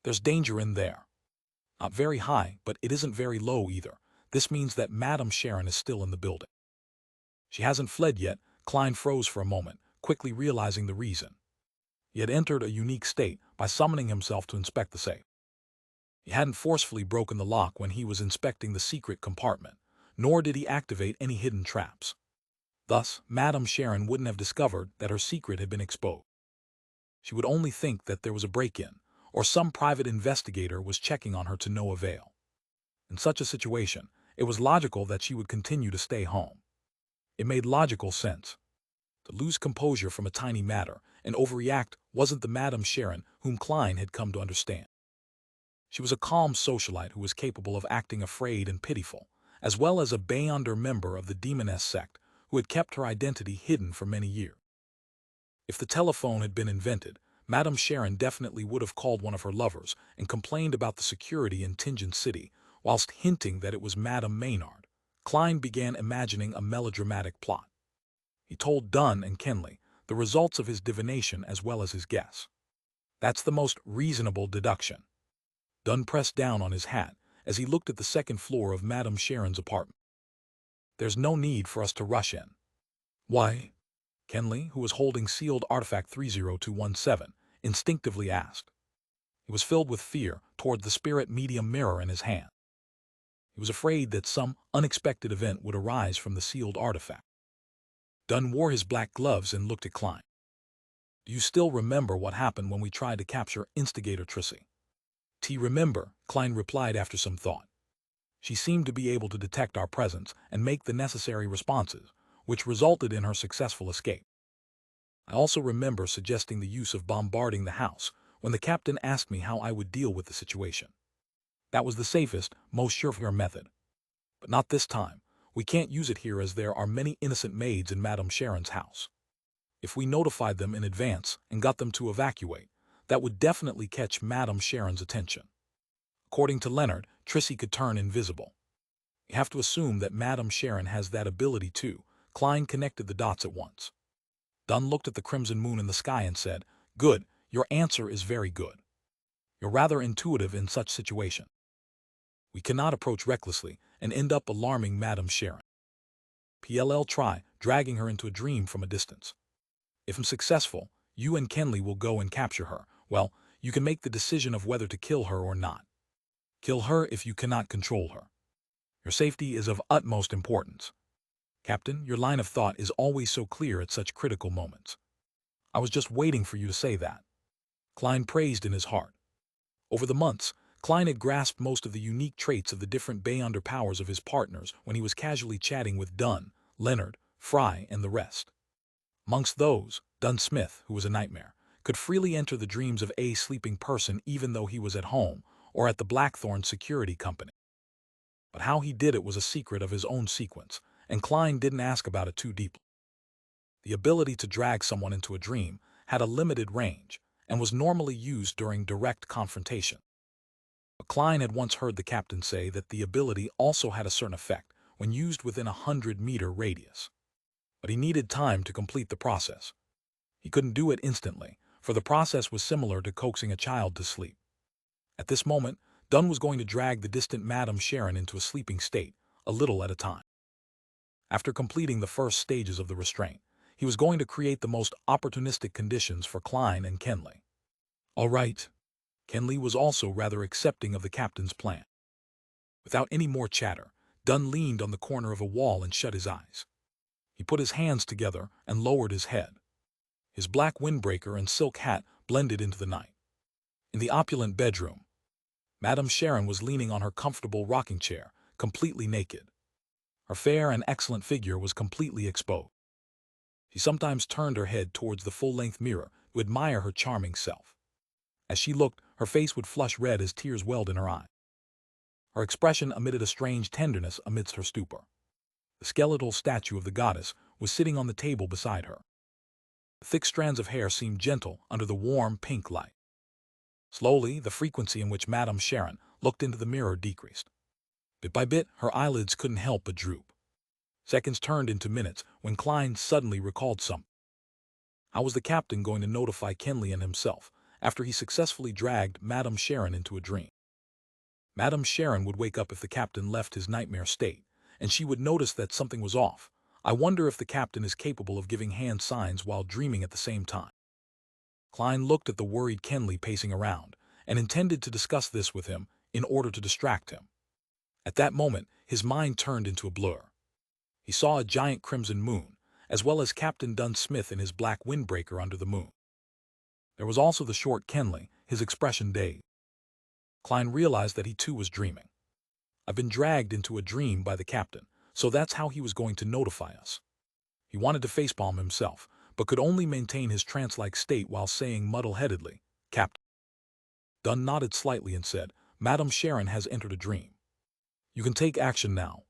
There's danger in there. Not very high, but it isn't very low either. This means that Madame Sharon is still in the building. She hasn't fled yet. Klein froze for a moment, quickly realizing the reason. He had entered a unique state by summoning himself to inspect the safe. He hadn't forcefully broken the lock when he was inspecting the secret compartment, nor did he activate any hidden traps. Thus, Madame Sharon wouldn't have discovered that her secret had been exposed. She would only think that there was a break-in, or some private investigator was checking on her to no avail. In such a situation, it was logical that she would continue to stay home. It made logical sense. To lose composure from a tiny matter and overreact wasn't the Madame Sharon whom Klein had come to understand. She was a calm socialite who was capable of acting afraid and pitiful, as well as a Beyonder member of the demoness sect who had kept her identity hidden for many years. If the telephone had been invented, Madame Sharon definitely would have called one of her lovers and complained about the security in Tingeon City, whilst hinting that it was Madame Maynard. Klein began imagining a melodramatic plot. He told Dunn and Kenley the results of his divination as well as his guess. That's the most reasonable deduction. Dunn pressed down on his hat as he looked at the second floor of Madame Sharon's apartment. There's no need for us to rush in. Why? Kenley, who was holding sealed artifact 30217, instinctively asked. He was filled with fear toward the spirit medium mirror in his hand. He was afraid that some unexpected event would arise from the sealed artifact. Dunn wore his black gloves and looked at Klein. Do you still remember what happened when we tried to capture Instigator Trissy? Remember, Klein replied after some thought. She seemed to be able to detect our presence and make the necessary responses, which resulted in her successful escape. I also remember suggesting the use of bombarding the house when the captain asked me how I would deal with the situation. That was the safest, most sure method. But not this time. We can't use it here as there are many innocent maids in Madame Sharon's house. If we notified them in advance and got them to evacuate, that would definitely catch Madame Sharon's attention. According to Leonard, Trissy could turn invisible. You have to assume that Madame Sharon has that ability too. Klein connected the dots at once. Dunn looked at the crimson moon in the sky and said, Good, your answer is very good. You're rather intuitive in such situations. We cannot approach recklessly and end up alarming Madame Sharon. Try dragging her into a dream from a distance. If I'm successful, you and Kenley will go and capture her. Well, you can make the decision of whether to kill her or not. Kill her if you cannot control her. Your safety is of utmost importance. Captain, your line of thought is always so clear at such critical moments. I was just waiting for you to say that. Klein praised in his heart. Over the months, Klein had grasped most of the unique traits of the different Beyonder powers of his partners when he was casually chatting with Dunn, Leonard, Fry, and the rest. Amongst those, Dunn Smith, who was a nightmare, could freely enter the dreams of a sleeping person even though he was at home or at the Blackthorn Security Company. But how he did it was a secret of his own sequence, and Klein didn't ask about it too deeply. The ability to drag someone into a dream had a limited range and was normally used during direct confrontation. But Klein had once heard the captain say that the ability also had a certain effect when used within a 100-meter radius. But he needed time to complete the process. He couldn't do it instantly, for the process was similar to coaxing a child to sleep. At this moment, Dunn was going to drag the distant Madame Sharon into a sleeping state, a little at a time. After completing the first stages of the restraint, he was going to create the most opportunistic conditions for Klein and Kenley. All right. Kenley was also rather accepting of the captain's plan. Without any more chatter, Dunn leaned on the corner of a wall and shut his eyes. He put his hands together and lowered his head. His black windbreaker and silk hat blended into the night. In the opulent bedroom, Madame Sharon was leaning on her comfortable rocking chair, completely naked. Her fair and excellent figure was completely exposed. She sometimes turned her head towards the full-length mirror to admire her charming self. As she looked, her face would flush red as tears welled in her eyes. Her expression emitted a strange tenderness amidst her stupor. The skeletal statue of the goddess was sitting on the table beside her. The thick strands of hair seemed gentle under the warm pink light. Slowly, the frequency in which Madame Sharon looked into the mirror decreased. Bit by bit, her eyelids couldn't help but droop. Seconds turned into minutes when Klein suddenly recalled something. How was the captain going to notify Kenley and himself, after he successfully dragged Madame Sharon into a dream. Madame Sharon would wake up if the captain left his nightmare state, and she would notice that something was off. I wonder if the captain is capable of giving hand signs while dreaming at the same time. Klein looked at the worried Kenley pacing around, and intended to discuss this with him in order to distract him. At that moment, his mind turned into a blur. He saw a giant crimson moon, as well as Captain Dunn Smith in his black windbreaker under the moon. There was also the short Kenley, his expression dazed. Klein realized that he too was dreaming. I've been dragged into a dream by the captain, so that's how he was going to notify us. He wanted to facepalm himself, but could only maintain his trance-like state while saying muddle-headedly, "Captain." Dunn nodded slightly and said, "Madame Sharon has entered a dream. You can take action now."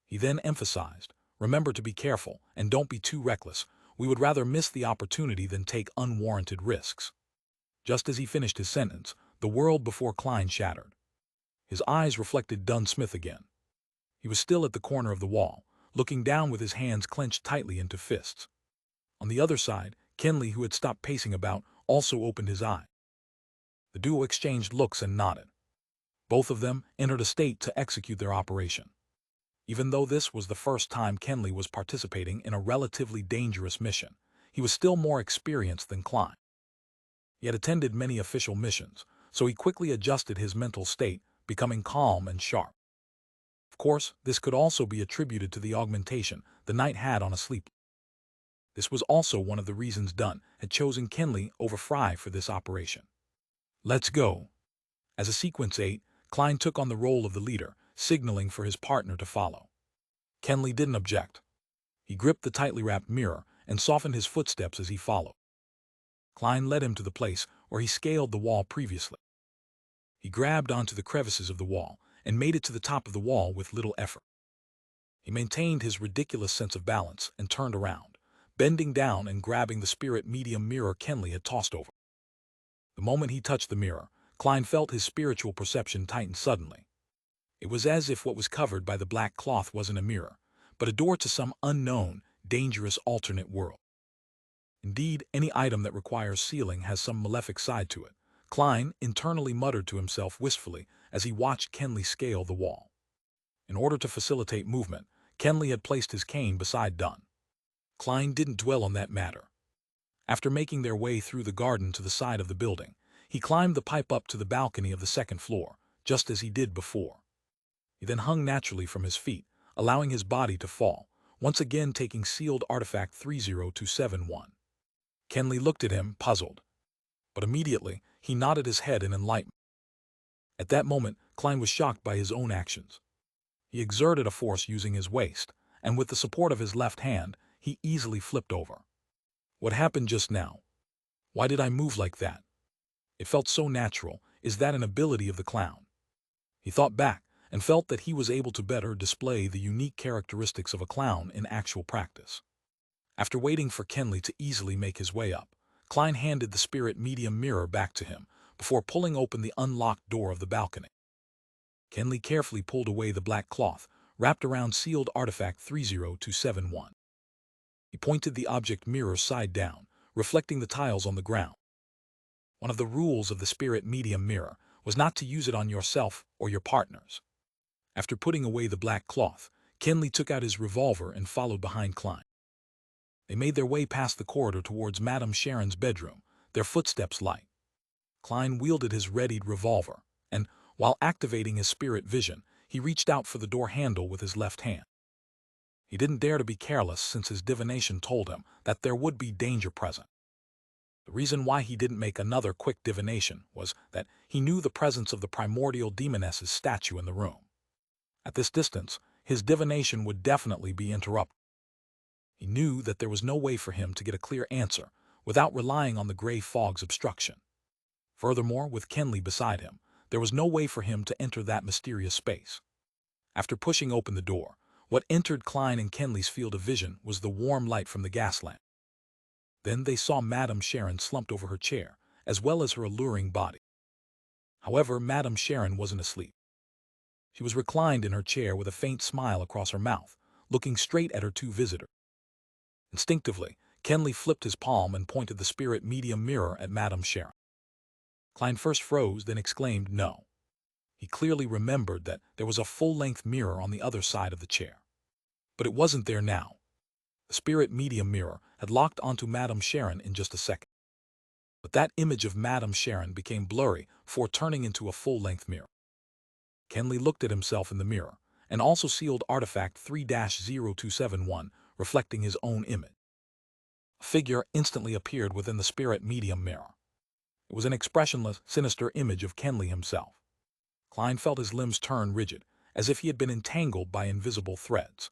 He then emphasized, "Remember to be careful, and don't be too reckless. We would rather miss the opportunity than take unwarranted risks." Just as he finished his sentence, the world before Klein shattered. His eyes reflected Dunn Smith again. He was still at the corner of the wall, looking down with his hands clenched tightly into fists. On the other side, Kenley, who had stopped pacing about, also opened his eye. The duo exchanged looks and nodded. Both of them entered a state to execute their operation. Even though this was the first time Kenley was participating in a relatively dangerous mission, he was still more experienced than Klein. He had attended many official missions, so he quickly adjusted his mental state, becoming calm and sharp. Of course, this could also be attributed to the augmentation the knight had on a sleep. This was also one of the reasons Dunn had chosen Kenley over Fry for this operation. "Let's go." As a Sequence 8, Klein took on the role of the leader, signaling for his partner to follow. Kenley didn't object. He gripped the tightly wrapped mirror and softened his footsteps as he followed. Klein led him to the place where he scaled the wall previously. He grabbed onto the crevices of the wall and made it to the top of the wall with little effort. He maintained his ridiculous sense of balance and turned around, bending down and grabbing the spirit medium mirror Kenley had tossed over. The moment he touched the mirror, Klein felt his spiritual perception tighten suddenly. It was as if what was covered by the black cloth wasn't a mirror, but a door to some unknown, dangerous alternate world. Indeed, any item that requires sealing has some malefic side to it. Klein internally muttered to himself wistfully as he watched Kenley scale the wall. In order to facilitate movement, Kenley had placed his cane beside Dunn. Klein didn't dwell on that matter. After making their way through the garden to the side of the building, he climbed the pipe up to the balcony of the second floor, just as he did before. He then hung naturally from his feet, allowing his body to fall, once again taking sealed artifact 30271. Kenley looked at him, puzzled. But immediately, he nodded his head in enlightenment. At that moment, Klein was shocked by his own actions. He exerted a force using his waist, and with the support of his left hand, he easily flipped over. What happened just now? Why did I move like that? It felt so natural. Is that an ability of the clown? He thought back and felt that he was able to better display the unique characteristics of a clown in actual practice. After waiting for Kenley to easily make his way up, Klein handed the spirit medium mirror back to him before pulling open the unlocked door of the balcony. Kenley carefully pulled away the black cloth wrapped around sealed artifact 30271. He pointed the object mirror side down, reflecting the tiles on the ground. One of the rules of the spirit medium mirror was not to use it on yourself or your partners. After putting away the black cloth, Kenley took out his revolver and followed behind Klein. They made their way past the corridor towards Madame Sharon's bedroom, their footsteps light. Klein wielded his readied revolver, and, while activating his spirit vision, he reached out for the door handle with his left hand. He didn't dare to be careless since his divination told him that there would be danger present. The reason why he didn't make another quick divination was that he knew the presence of the primordial demoness's statue in the room. At this distance, his divination would definitely be interrupted. He knew that there was no way for him to get a clear answer without relying on the gray fog's obstruction. Furthermore, with Kenley beside him, there was no way for him to enter that mysterious space. After pushing open the door, what entered Klein and Kenley's field of vision was the warm light from the gas lamp. Then they saw Madame Sharon slumped over her chair, as well as her alluring body. However, Madame Sharon wasn't asleep. She was reclined in her chair with a faint smile across her mouth, looking straight at her two visitors. Instinctively, Kenley flipped his palm and pointed the spirit medium mirror at Madame Sharon. Klein first froze, then exclaimed no. He clearly remembered that there was a full-length mirror on the other side of the chair. But it wasn't there now. The spirit medium mirror had locked onto Madame Sharon in just a second. But that image of Madame Sharon became blurry before turning into a full-length mirror. Kenley looked at himself in the mirror, and also sealed artifact 3-0271, reflecting his own image. A figure instantly appeared within the spirit medium mirror. It was an expressionless, sinister image of Kenley himself. Klein felt his limbs turn rigid, as if he had been entangled by invisible threads.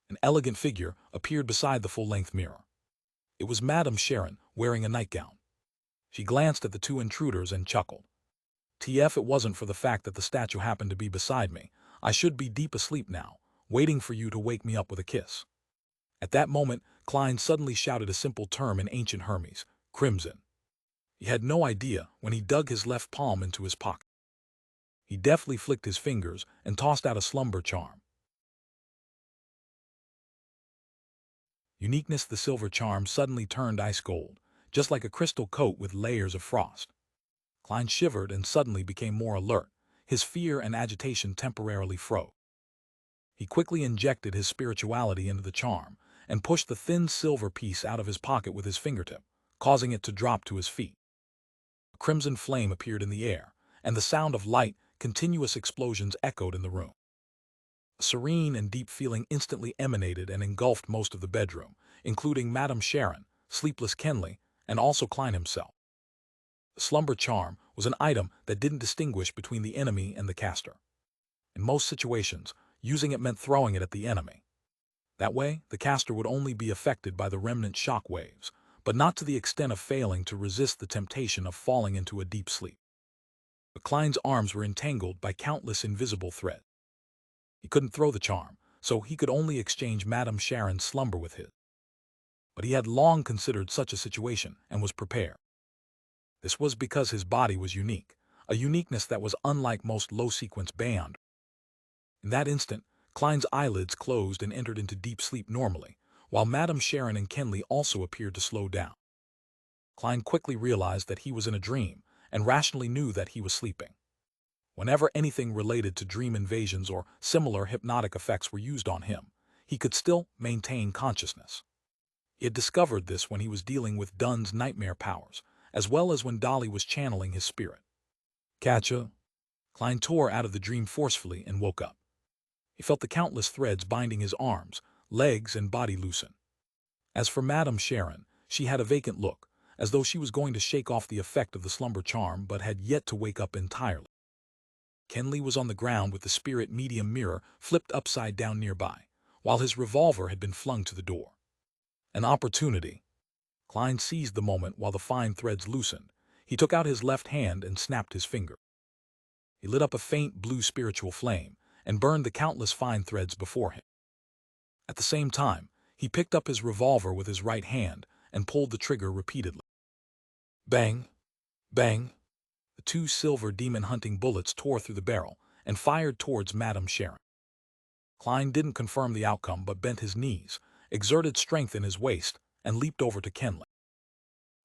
An elegant figure appeared beside the full-length mirror. It was Madame Sharon, wearing a nightgown. She glanced at the two intruders and chuckled. TF, it wasn't for the fact that the statue happened to be beside me. I should be deep asleep now, waiting for you to wake me up with a kiss. At that moment, Klein suddenly shouted a simple term in ancient Hermes, crimson. He had no idea when he dug his left palm into his pocket. He deftly flicked his fingers and tossed out a slumber charm. Uniqueness, the silver charm suddenly turned ice cold, just like a crystal coat with layers of frost. Klein shivered and suddenly became more alert. His fear and agitation temporarily froze. He quickly injected his spirituality into the charm and pushed the thin silver piece out of his pocket with his fingertip, causing it to drop to his feet. A crimson flame appeared in the air, and the sound of light, continuous explosions echoed in the room. A serene and deep feeling instantly emanated and engulfed most of the bedroom, including Madame Sharon, sleepless Kenley, and also Klein himself. The slumber charm was an item that didn't distinguish between the enemy and the caster. In most situations, using it meant throwing it at the enemy. That way, the caster would only be affected by the remnant shock waves, but not to the extent of failing to resist the temptation of falling into a deep sleep. But Klein's arms were entangled by countless invisible threads. He couldn't throw the charm, so he could only exchange Madame Sharon's slumber with his. But he had long considered such a situation and was prepared. This was because his body was unique, a uniqueness that was unlike most low-sequence beyond. In that instant, Klein's eyelids closed and entered into deep sleep normally, while Madame Sharon and Kenley also appeared to slow down. Klein quickly realized that he was in a dream and rationally knew that he was sleeping. Whenever anything related to dream invasions or similar hypnotic effects were used on him, he could still maintain consciousness. He had discovered this when he was dealing with Dunn's nightmare powers, as well as when Dolly was channeling his spirit. Catcha? Klein tore out of the dream forcefully and woke up. He felt the countless threads binding his arms, legs, and body loosen. As for Madame Sharon, she had a vacant look, as though she was going to shake off the effect of the slumber charm but had yet to wake up entirely. Kenley was on the ground with the spirit medium mirror flipped upside down nearby, while his revolver had been flung to the door. An opportunity. Klein seized the moment while the fine threads loosened. He took out his left hand and snapped his finger. He lit up a faint blue spiritual flame and burned the countless fine threads before him. At the same time, he picked up his revolver with his right hand and pulled the trigger repeatedly. Bang! Bang! The two silver demon-hunting bullets tore through the barrel and fired towards Madame Sharon. Klein didn't confirm the outcome but bent his knees, exerted strength in his waist, and leaped over to Kenley.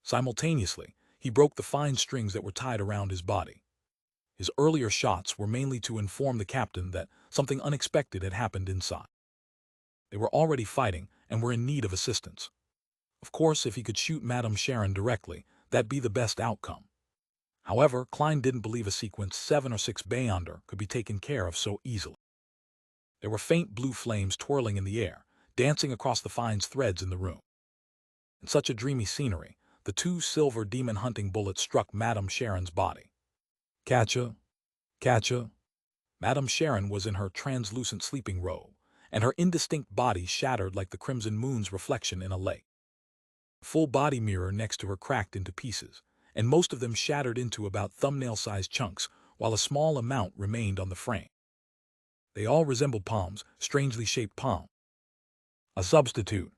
Simultaneously, he broke the fine strings that were tied around his body. His earlier shots were mainly to inform the captain that something unexpected had happened inside. They were already fighting and were in need of assistance. Of course, if he could shoot Madame Sharon directly, that'd be the best outcome. However, Klein didn't believe a sequence 7 or 6 beyonder could be taken care of so easily. There were faint blue flames twirling in the air, dancing across the fine threads in the room. In such a dreamy scenery, the two silver demon-hunting bullets struck Madame Sharon's body. Catcha! Catcha! Madame Sharon was in her translucent sleeping robe, and her indistinct body shattered like the crimson moon's reflection in a lake. The full body mirror next to her cracked into pieces, and most of them shattered into about thumbnail-sized chunks, while a small amount remained on the frame. They all resembled palms, strangely shaped palms. A substitute.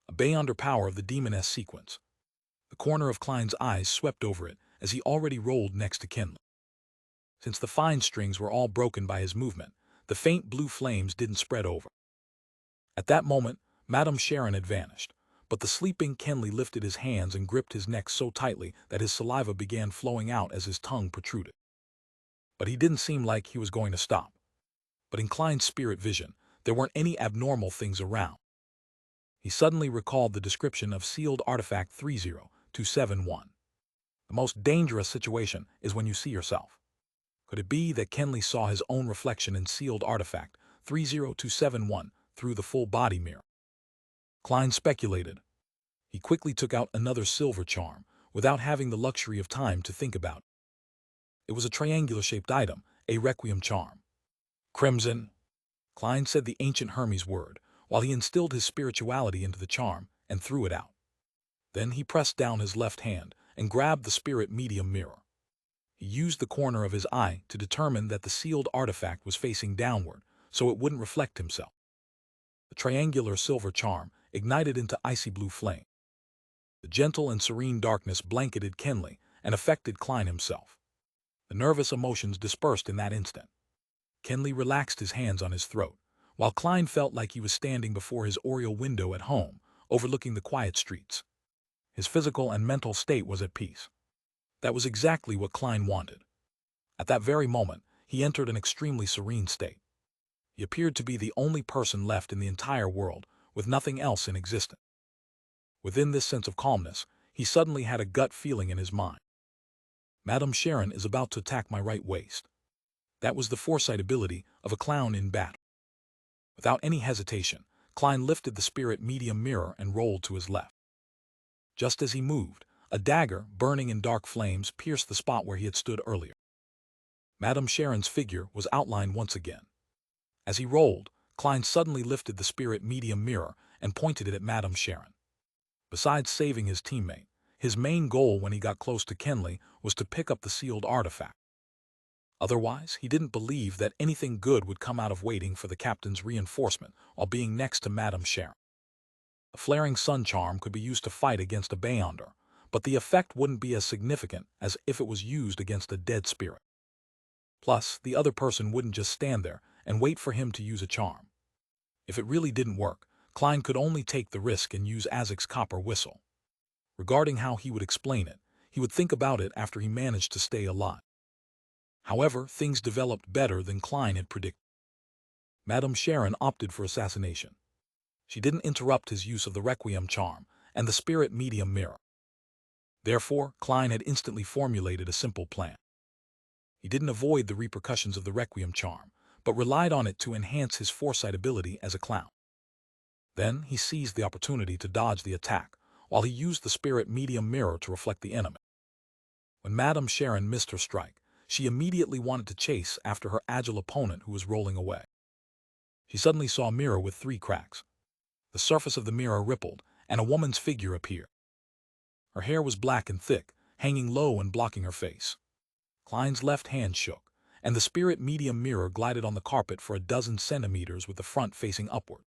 A beyonder power of the demoness sequence. The corner of Klein's eyes swept over it as he already rolled next to Kenley. Since the fine strings were all broken by his movement, the faint blue flames didn't spread over. At that moment, Madame Sharon had vanished, but the sleeping Kenley lifted his hands and gripped his neck so tightly that his saliva began flowing out as his tongue protruded. But he didn't seem like he was going to stop. But in Klein's spirit vision, there weren't any abnormal things around. He suddenly recalled the description of sealed artifact 30271. The most dangerous situation is when you see yourself. Could it be that Kenley saw his own reflection in sealed artifact 30271 through the full body mirror? Klein speculated. He quickly took out another silver charm, without having the luxury of time to think about it. It was a triangular-shaped item, a requiem charm. Crimson. Klein said the ancient Hermes word, while he instilled his spirituality into the charm and threw it out. Then he pressed down his left hand and grabbed the spirit medium mirror. He used the corner of his eye to determine that the sealed artifact was facing downward, so it wouldn't reflect himself. The triangular silver charm ignited into icy blue flame. The gentle and serene darkness blanketed Kenley and affected Klein himself. The nervous emotions dispersed in that instant. Kenley relaxed his hands on his throat, while Klein felt like he was standing before his oriel window at home, overlooking the quiet streets. His physical and mental state was at peace. That was exactly what Klein wanted. At that very moment, he entered an extremely serene state. He appeared to be the only person left in the entire world, with nothing else in existence. Within this sense of calmness, he suddenly had a gut feeling in his mind. Madame Sharon is about to attack my right waist. That was the foresight ability of a clown in battle. Without any hesitation, Klein lifted the spirit medium mirror and rolled to his left. Just as he moved, a dagger, burning in dark flames, pierced the spot where he had stood earlier. Madame Sharon's figure was outlined once again. As he rolled, Klein suddenly lifted the spirit medium mirror and pointed it at Madame Sharon. Besides saving his teammate, his main goal when he got close to Kenley was to pick up the sealed artifact. Otherwise, he didn't believe that anything good would come out of waiting for the captain's reinforcement while being next to Madame Sharon. A flaring sun charm could be used to fight against a Beyonder, but the effect wouldn't be as significant as if it was used against a dead spirit. Plus, the other person wouldn't just stand there and wait for him to use a charm. If it really didn't work, Klein could only take the risk and use Azek's copper whistle. Regarding how he would explain it, he would think about it after he managed to stay alive. However, things developed better than Klein had predicted. Madame Sharon opted for assassination. She didn't interrupt his use of the requiem charm and the spirit medium mirror. Therefore, Klein had instantly formulated a simple plan. He didn't avoid the repercussions of the requiem charm, but relied on it to enhance his foresight ability as a clown. Then he seized the opportunity to dodge the attack, while he used the spirit medium mirror to reflect the enemy. When Madame Sharon missed her strike, she immediately wanted to chase after her agile opponent who was rolling away. She suddenly saw a mirror with 3 cracks. The surface of the mirror rippled, and a woman's figure appeared. Her hair was black and thick, hanging low and blocking her face. Klein's left hand shook, and the spirit medium mirror glided on the carpet for a dozen centimeters with the front facing upward.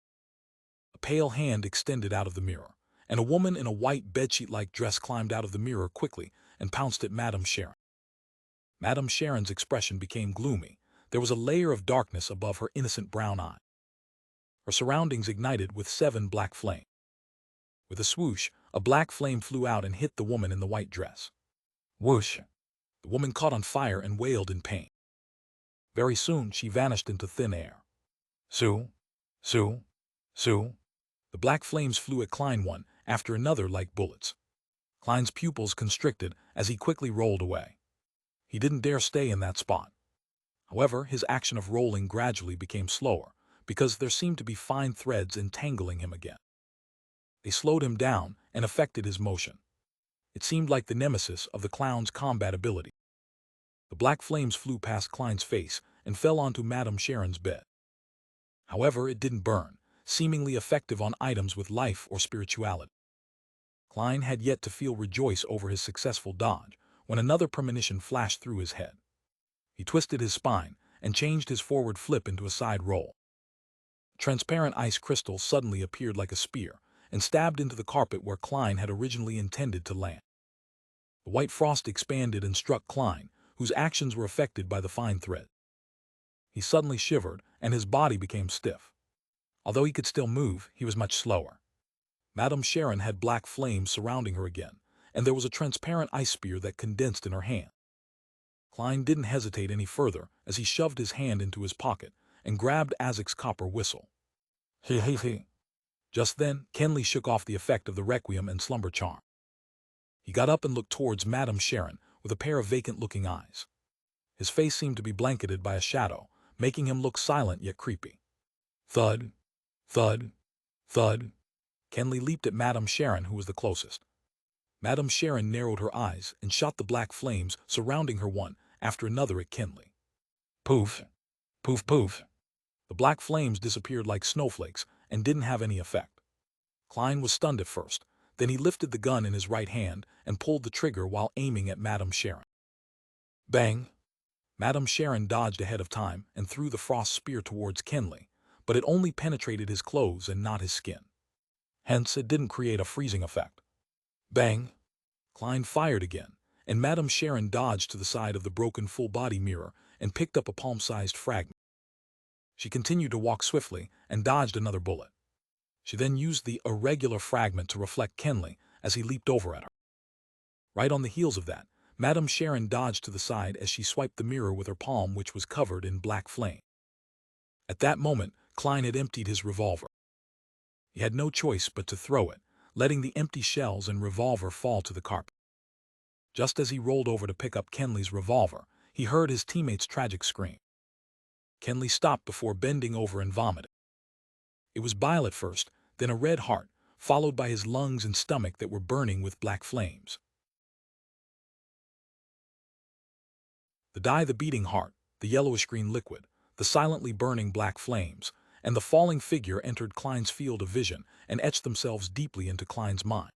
A pale hand extended out of the mirror, and a woman in a white bedsheet-like dress climbed out of the mirror quickly and pounced at Madame Sharon. Madame Sharon's expression became gloomy. There was a layer of darkness above her innocent brown eye. Her surroundings ignited with 7 black flames. With a swoosh, a black flame flew out and hit the woman in the white dress. Whoosh! The woman caught on fire and wailed in pain. Very soon, she vanished into thin air. Sue! Sue! Sue! The black flames flew at Klein one after another like bullets. Klein's pupils constricted as he quickly rolled away. He didn't dare stay in that spot. However, his action of rolling gradually became slower, because there seemed to be fine threads entangling him again. They slowed him down and affected his motion. It seemed like the nemesis of the clown's combat ability. The black flames flew past Klein's face and fell onto Madame Sharon's bed. However, it didn't burn, seemingly effective on items with life or spirituality. Klein had yet to feel rejoice over his successful dodge when another premonition flashed through his head. He twisted his spine and changed his forward flip into a side roll. A transparent ice crystal suddenly appeared like a spear and stabbed into the carpet where Klein had originally intended to land. The white frost expanded and struck Klein, whose actions were affected by the fine thread. He suddenly shivered and his body became stiff. Although he could still move, he was much slower. Madame Sharon had black flames surrounding her again, and there was a transparent ice spear that condensed in her hand. Klein didn't hesitate any further as he shoved his hand into his pocket and grabbed Isaac's copper whistle. He he he. Just then, Kenley shook off the effect of the requiem and slumber charm. He got up and looked towards Madame Sharon with a pair of vacant-looking eyes. His face seemed to be blanketed by a shadow, making him look silent yet creepy. Thud, thud, thud. Kenley leaped at Madame Sharon, who was the closest. Madame Sharon narrowed her eyes and shot the black flames surrounding her one after another at Kenley. Poof, poof, poof. The black flames disappeared like snowflakes and didn't have any effect. Klein was stunned at first, then he lifted the gun in his right hand and pulled the trigger while aiming at Madame Sharon. Bang! Madame Sharon dodged ahead of time and threw the frost spear towards Kenley, but it only penetrated his clothes and not his skin. Hence, it didn't create a freezing effect. Bang! Klein fired again, and Madame Sharon dodged to the side of the broken full-body mirror and picked up a palm-sized fragment. She continued to walk swiftly and dodged another bullet. She then used the irregular fragment to reflect Kenley as he leaped over at her. Right on the heels of that, Madame Sharon dodged to the side as she swiped the mirror with her palm, which was covered in black flame. At that moment, Klein had emptied his revolver. He had no choice but to throw it, letting the empty shells and revolver fall to the carpet. Just as he rolled over to pick up Kenley's revolver, he heard his teammate's tragic scream. Kenley stopped before bending over and vomited. It was bile at first, then a red heart, followed by his lungs and stomach that were burning with black flames. The dye, the beating heart, the yellowish-green liquid, the silently burning black flames, and the falling figure entered Klein's field of vision and etched themselves deeply into Klein's mind.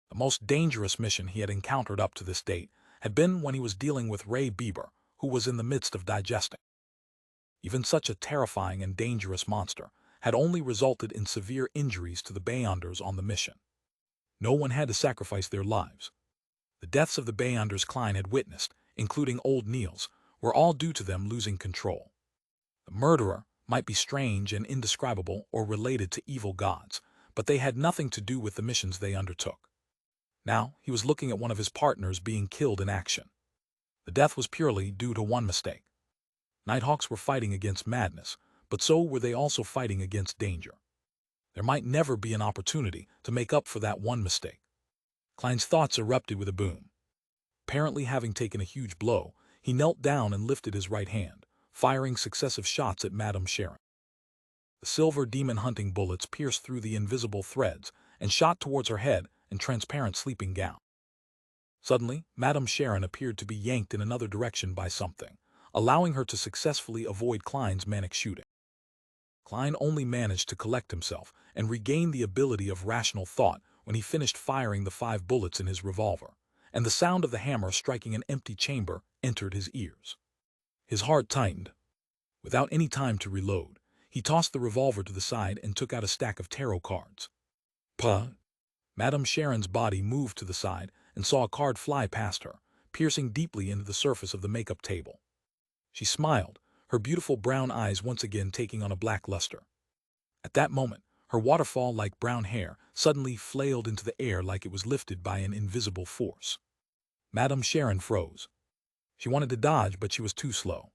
The most dangerous mission he had encountered up to this date had been when he was dealing with Ray Bieber, who was in the midst of digesting. Even such a terrifying and dangerous monster had only resulted in severe injuries to the Beyonders on the mission. No one had to sacrifice their lives. The deaths of the Beyonders Klein had witnessed, including old Niels, were all due to them losing control. The murderer might be strange and indescribable or related to evil gods, but they had nothing to do with the missions they undertook. Now he was looking at one of his partners being killed in action. The death was purely due to one mistake. Nighthawks were fighting against madness, but so were they also fighting against danger. There might never be an opportunity to make up for that one mistake. Klein's thoughts erupted with a boom. Apparently having taken a huge blow, he knelt down and lifted his right hand, firing successive shots at Madame Sharon. The silver demon-hunting bullets pierced through the invisible threads and shot towards her head and transparent sleeping gown. Suddenly, Madame Sharon appeared to be yanked in another direction by something, allowing her to successfully avoid Klein's manic shooting. Klein only managed to collect himself and regain the ability of rational thought when he finished firing the 5 bullets in his revolver, and the sound of the hammer striking an empty chamber entered his ears. His heart tightened. Without any time to reload, he tossed the revolver to the side and took out a stack of tarot cards. Puh! Madame Sharon's body moved to the side and saw a card fly past her, piercing deeply into the surface of the makeup table. She smiled, her beautiful brown eyes once again taking on a black luster. At that moment, her waterfall-like brown hair suddenly flailed into the air like it was lifted by an invisible force. Madame Sharon froze. She wanted to dodge, but she was too slow.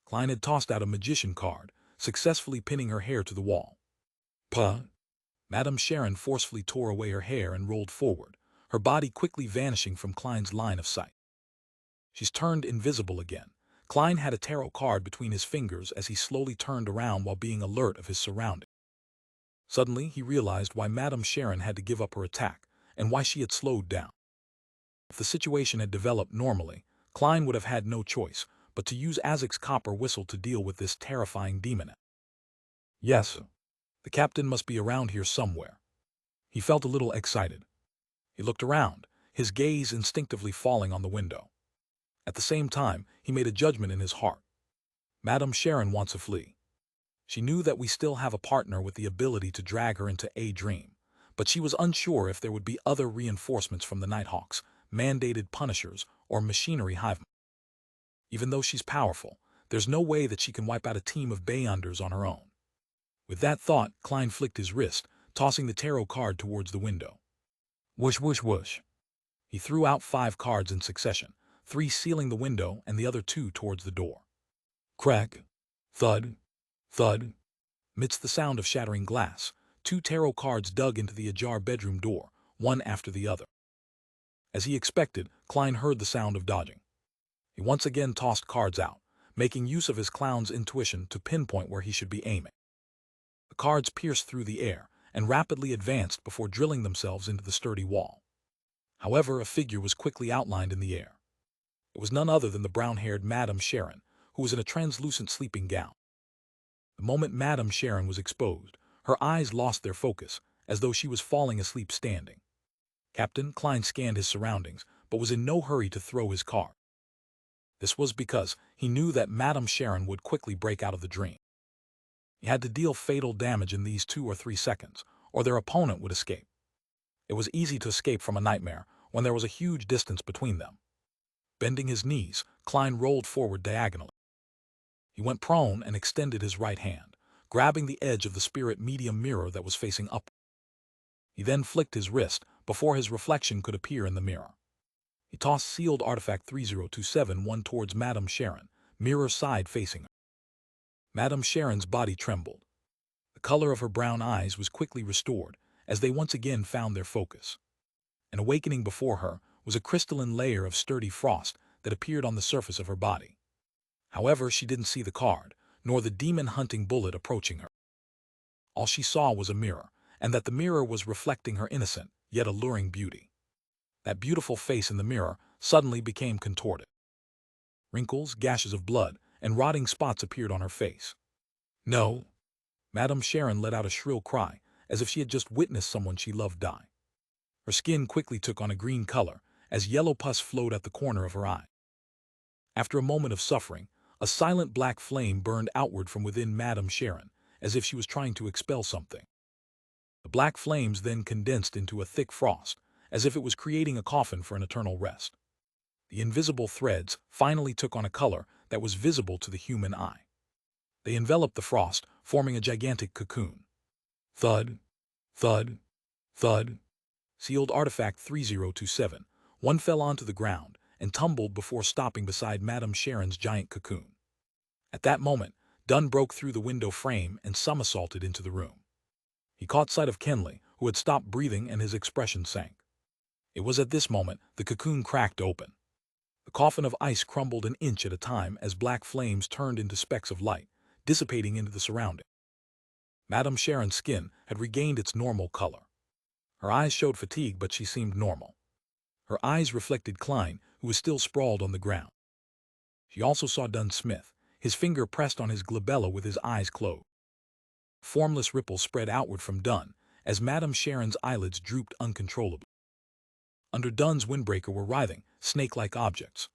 Klein had tossed out a magician card, successfully pinning her hair to the wall. Puh! Madame Sharon forcefully tore away her hair and rolled forward, her body quickly vanishing from Klein's line of sight. She's turned invisible again. Klein had a tarot card between his fingers as he slowly turned around while being alert of his surroundings. Suddenly, he realized why Madame Sharon had to give up her attack and why she had slowed down. If the situation had developed normally, Klein would have had no choice but to use Isaac's copper whistle to deal with this terrifying demon. Yes, the captain must be around here somewhere. He felt a little excited. He looked around, his gaze instinctively falling on the window. At the same time, he made a judgment in his heart. Madame Sharon wants to flee. She knew that we still have a partner with the ability to drag her into a dream, but she was unsure if there would be other reinforcements from the Nighthawks, mandated punishers, or machinery hive. Even though she's powerful, there's no way that she can wipe out a team of Beyonders on her own. With that thought, Klein flicked his wrist, tossing the tarot card towards the window. Whoosh, whoosh, whoosh. He threw out 5 cards in succession, 3 sealing the window and the other 2 towards the door. Crack, thud, thud. Amidst the sound of shattering glass, 2 tarot cards dug into the ajar bedroom door, one after the other. As he expected, Klein heard the sound of dodging. He once again tossed cards out, making use of his clown's intuition to pinpoint where he should be aiming. The cards pierced through the air and rapidly advanced before drilling themselves into the sturdy wall. However, a figure was quickly outlined in the air. It was none other than the brown-haired Madame Sharon, who was in a translucent sleeping gown. The moment Madame Sharon was exposed, her eyes lost their focus, as though she was falling asleep standing. Captain Klein scanned his surroundings, but was in no hurry to throw his card. This was because he knew that Madame Sharon would quickly break out of the dream. He had to deal fatal damage in these 2 or 3 seconds, or their opponent would escape. It was easy to escape from a nightmare when there was a huge distance between them. Bending his knees, Klein rolled forward diagonally. He went prone and extended his right hand, grabbing the edge of the spirit medium mirror that was facing up. He then flicked his wrist before his reflection could appear in the mirror. He tossed sealed artifact 3027-1 towards Madame Sharon, mirror side facing her. Madame Sharon's body trembled. The color of her brown eyes was quickly restored as they once again found their focus. And awakening before her was a crystalline layer of sturdy frost that appeared on the surface of her body. However, she didn't see the card, nor the demon-hunting bullet approaching her. All she saw was a mirror, and that the mirror was reflecting her innocent, yet alluring beauty. That beautiful face in the mirror suddenly became contorted. Wrinkles, gashes of blood, and rotting spots appeared on her face. No! Madame Sharon let out a shrill cry, as if she had just witnessed someone she loved die. Her skin quickly took on a green color, as yellow pus flowed at the corner of her eye. After a moment of suffering, a silent black flame burned outward from within Madame Sharon, as if she was trying to expel something. The black flames then condensed into a thick frost, as if it was creating a coffin for an eternal rest. The invisible threads finally took on a color that was visible to the human eye. They enveloped the frost, forming a gigantic cocoon. Thud, thud, thud. Sealed artifact 3027. One fell onto the ground and tumbled before stopping beside Madame Sharon's giant cocoon. At that moment, Dunn broke through the window frame and somersaulted into the room. He caught sight of Kenley, who had stopped breathing, and his expression sank. It was at this moment the cocoon cracked open. The coffin of ice crumbled an inch at a time as black flames turned into specks of light, dissipating into the surrounding. Madame Sharon's skin had regained its normal color. Her eyes showed fatigue, but she seemed normal. Her eyes reflected Klein, who was still sprawled on the ground. She also saw Dunn Smith, his finger pressed on his glabella with his eyes closed. Formless ripples spread outward from Dunn, as Madame Sharon's eyelids drooped uncontrollably. Under Dunn's windbreaker were writhing, snake-like objects.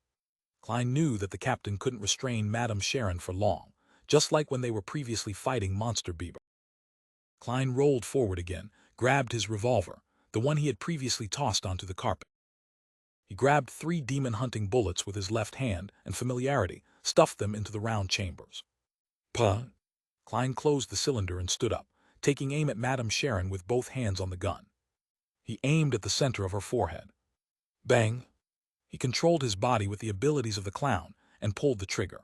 Klein knew that the captain couldn't restrain Madame Sharon for long, just like when they were previously fighting Monster Bieber. Klein rolled forward again, grabbed his revolver, the one he had previously tossed onto the carpet. He grabbed 3 demon-hunting bullets with his left hand and familiarity stuffed them into the round chambers. Puh! Klein closed the cylinder and stood up, taking aim at Madame Sharon with both hands on the gun. He aimed at the center of her forehead. Bang! He controlled his body with the abilities of the clown and pulled the trigger.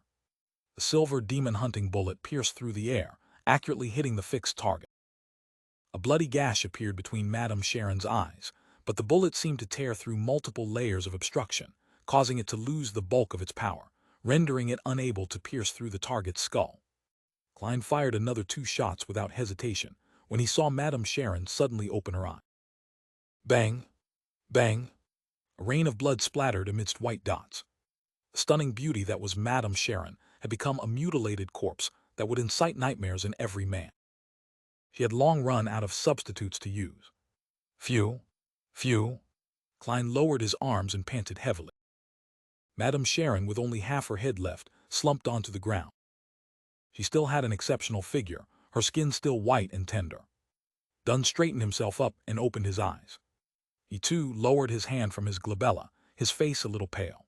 The silver demon-hunting bullet pierced through the air, accurately hitting the fixed target. A bloody gash appeared between Madame Sharon's eyes, but the bullet seemed to tear through multiple layers of obstruction, causing it to lose the bulk of its power, rendering it unable to pierce through the target's skull. Klein fired another 2 shots without hesitation when he saw Madame Sharon suddenly open her eye. Bang! Bang! A rain of blood splattered amidst white dots. The stunning beauty that was Madame Sharon had become a mutilated corpse that would incite nightmares in every man. She had long run out of substitutes to use. Phew! Phew! Klein lowered his arms and panted heavily. Madame Sharon, with only half her head left, slumped onto the ground. She still had an exceptional figure, her skin still white and tender. Dunn straightened himself up and opened his eyes. He too lowered his hand from his glabella, his face a little pale.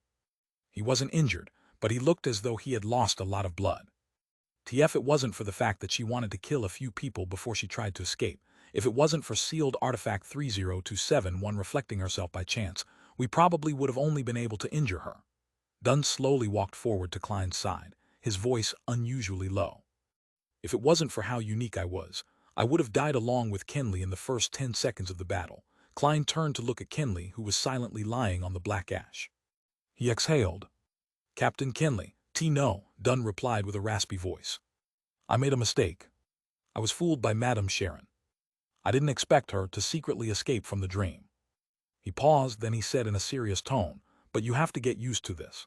He wasn't injured, but he looked as though he had lost a lot of blood. TF, it wasn't for the fact that she wanted to kill a few people before she tried to escape. If it wasn't for sealed artifact 30271 reflecting herself by chance, we probably would have only been able to injure her. Dunn slowly walked forward to Klein's side, his voice unusually low. If it wasn't for how unique I would have died along with Kenley in the first 10 seconds of the battle. Klein turned to look at Kenley, who was silently lying on the black ash. He exhaled. Captain Kenley, no, Dunn replied with a raspy voice. I made a mistake. I was fooled by Madame Sharon. I didn't expect her to secretly escape from the dream. He paused, then he said in a serious tone, but you have to get used to this.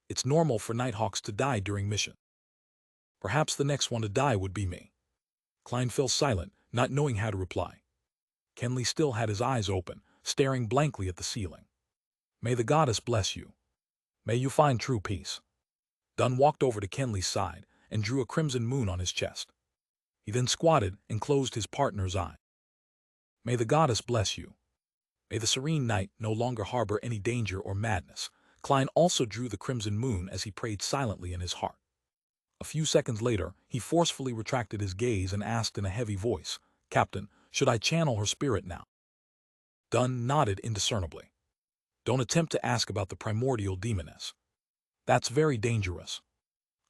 It's normal for Nighthawks to die during mission. Perhaps the next one to die would be me. Klein fell silent, not knowing how to reply. Kenley still had his eyes open, staring blankly at the ceiling. May the goddess bless you. May you find true peace. Dunn walked over to Kenley's side and drew a crimson moon on his chest. He then squatted and closed his partner's eye. May the goddess bless you. May the serene night no longer harbor any danger or madness. Klein also drew the crimson moon as he prayed silently in his heart. A few seconds later, he forcefully retracted his gaze and asked in a heavy voice, Captain, should I channel her spirit now? Dunn nodded indiscernibly. Don't attempt to ask about the primordial demoness. That's very dangerous.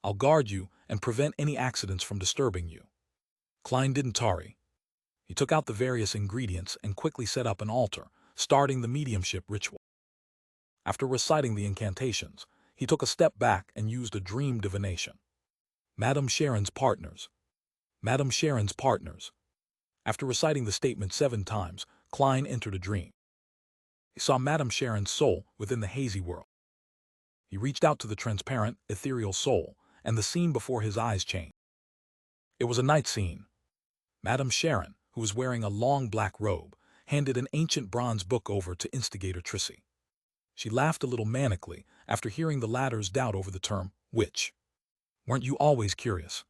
I'll guard you and prevent any accidents from disturbing you. Klein didn't tarry. He took out the various ingredients and quickly set up an altar, starting the mediumship ritual. After reciting the incantations, he took a step back and used a dream divination. Madame Sharon's partners. Madame Sharon's partners. After reciting the statement 7 times, Klein entered a dream. He saw Madame Sharon's soul within the hazy world. He reached out to the transparent, ethereal soul, and the scene before his eyes changed. It was a night scene. Madame Sharon, who was wearing a long black robe, handed an ancient bronze book over to Instigator Trissy. She laughed a little manically after hearing the latter's doubt over the term witch. Weren't you always curious?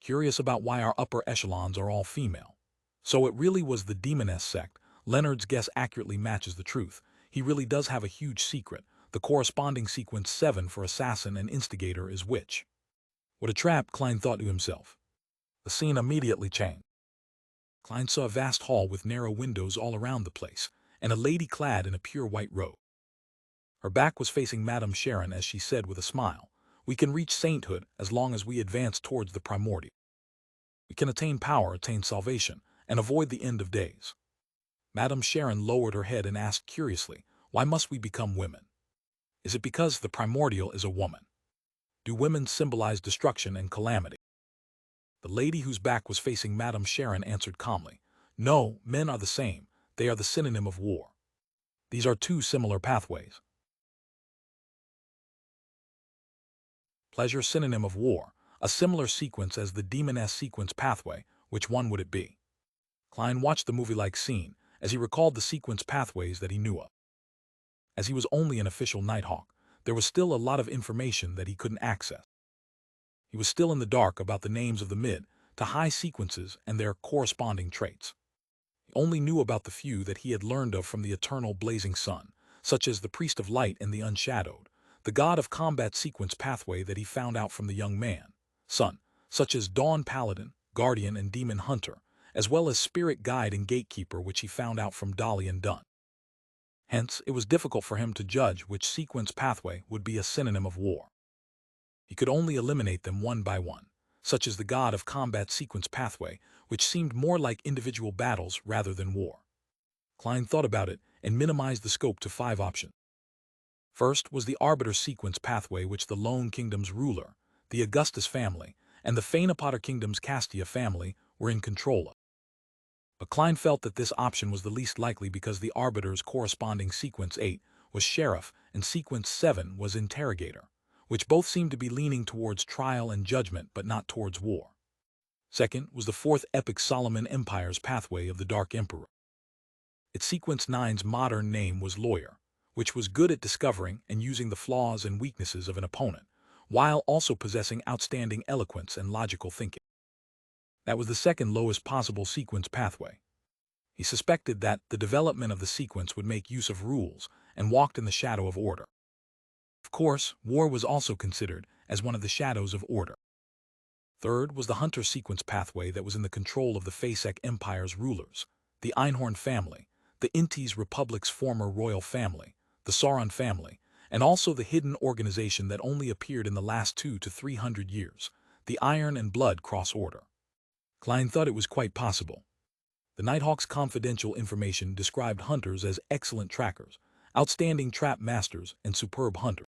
Curious about why our upper echelons are all female? So it really was the demoness sect. Leonard's guess accurately matches the truth. He really does have a huge secret. The corresponding sequence 7 for assassin and instigator is witch. What a trap, Klein thought to himself. The scene immediately changed. Klein saw a vast hall with narrow windows all around the place, and a lady clad in a pure white robe. Her back was facing Madame Sharon as she said with a smile, we can reach sainthood as long as we advance towards the primordial. We can attain power, attain salvation, and avoid the end of days. Madame Sharon lowered her head and asked curiously, why must we become women? Is it because the primordial is a woman? Do women symbolize destruction and calamity? The lady whose back was facing Madame Sharon answered calmly, no, men are the same. They are the synonym of war. These are two similar pathways. Pleasure synonym of war, a similar sequence as the demoness sequence pathway. Which one would it be? Klein watched the movie-like scene as he recalled the sequence pathways that he knew of. As he was only an official Nighthawk, there was still a lot of information that he couldn't access. He was still in the dark about the names of the mid to high sequences and their corresponding traits. He only knew about the few that he had learned of from the eternal blazing sun, such as the Priest of Light and the Unshadowed, the God of Combat sequence pathway that he found out from the young man, Sun, such as Dawn Paladin, Guardian, and Demon Hunter, as well as Spirit Guide and Gatekeeper, which he found out from Dolly and Dunn. Hence, it was difficult for him to judge which sequence pathway would be a synonym of war. He could only eliminate them one by one, such as the God of Combat sequence pathway, which seemed more like individual battles rather than war. Klein thought about it and minimized the scope to 5 options. First was the Arbiter sequence pathway, which the Lone Kingdom's ruler, the Augustus family, and the Phaenopotter Kingdom's Castia family were in control of. But Klein felt that this option was the least likely because the Arbiter's corresponding sequence 8 was Sheriff and sequence 7 was Interrogator, which both seemed to be leaning towards trial and judgment but not towards war. Second was the 4th Epic Solomon Empire's pathway of the Dark Emperor. Its sequence 9's modern name was Lawyer, which was good at discovering and using the flaws and weaknesses of an opponent, while also possessing outstanding eloquence and logical thinking. That was the second lowest possible sequence pathway. He suspected that the development of the sequence would make use of rules and walked in the shadow of order. Of course, war was also considered as one of the shadows of order. Third was the Hunter sequence pathway that was in the control of the Fasek Empire's rulers, the Einhorn family, the Intis Republic's former royal family, the Sauron family, and also the hidden organization that only appeared in the last 200 to 300 years, the Iron and Blood Cross Order. Klein thought it was quite possible. The Nighthawk's confidential information described hunters as excellent trackers, outstanding trap masters, and superb hunters.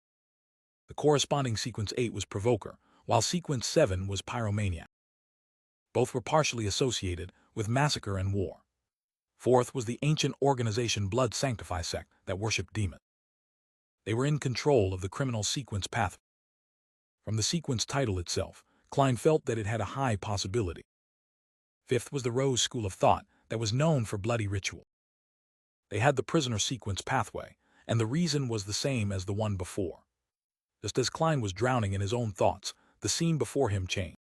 The corresponding Sequence 8 was Provoker, while Sequence 7 was Pyromaniac. Both were partially associated with massacre and war. Fourth was the ancient organization Blood Sanctify sect that worshipped demons. They were in control of the criminal sequence path. From the sequence title itself, Klein felt that it had a high possibility. Fifth was the Rose School of Thought that was known for bloody ritual. They had the prisoner sequence pathway, and the reason was the same as the one before. Just as Klein was drowning in his own thoughts, the scene before him changed.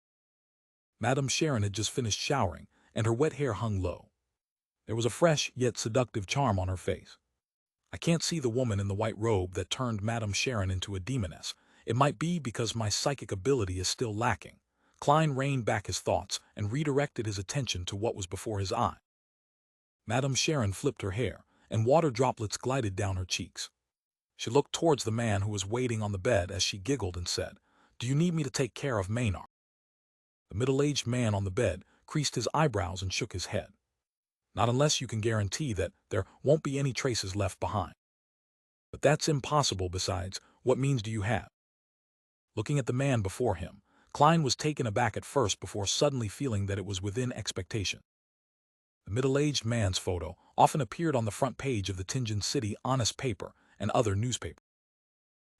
Madame Sharon had just finished showering, and her wet hair hung low. There was a fresh yet seductive charm on her face. I can't see the woman in the white robe that turned Madame Sharon into a demoness. It might be because my psychic ability is still lacking. Klein reined back his thoughts and redirected his attention to what was before his eye. Madame Sharon flipped her hair, and water droplets glided down her cheeks. She looked towards the man who was waiting on the bed as she giggled and said, "Do you need me to take care of Maynard?" The middle-aged man on the bed creased his eyebrows and shook his head. "Not unless you can guarantee that there won't be any traces left behind." "But that's impossible. Besides, what means do you have?" Looking at the man before him, Klein was taken aback at first before suddenly feeling that it was within expectation. The middle-aged man's photo often appeared on the front page of the Tinjin City Honest paper and other newspapers.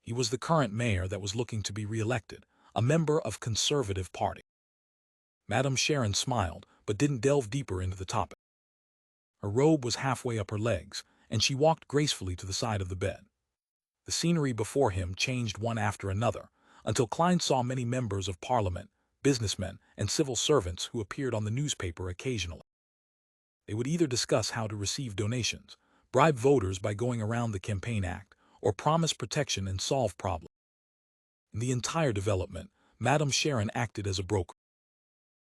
He was the current mayor that was looking to be re-elected, a member of Conservative Party. Madame Sharon smiled, but didn't delve deeper into the topic. Her robe was halfway up her legs, and she walked gracefully to the side of the bed. The scenery before him changed one after another, until Klein saw many members of parliament, businessmen, and civil servants who appeared on the newspaper occasionally. They would either discuss how to receive donations, bribe voters by going around the Campaign Act, or promise protection and solve problems. In the entire development, Madame Sharon acted as a broker.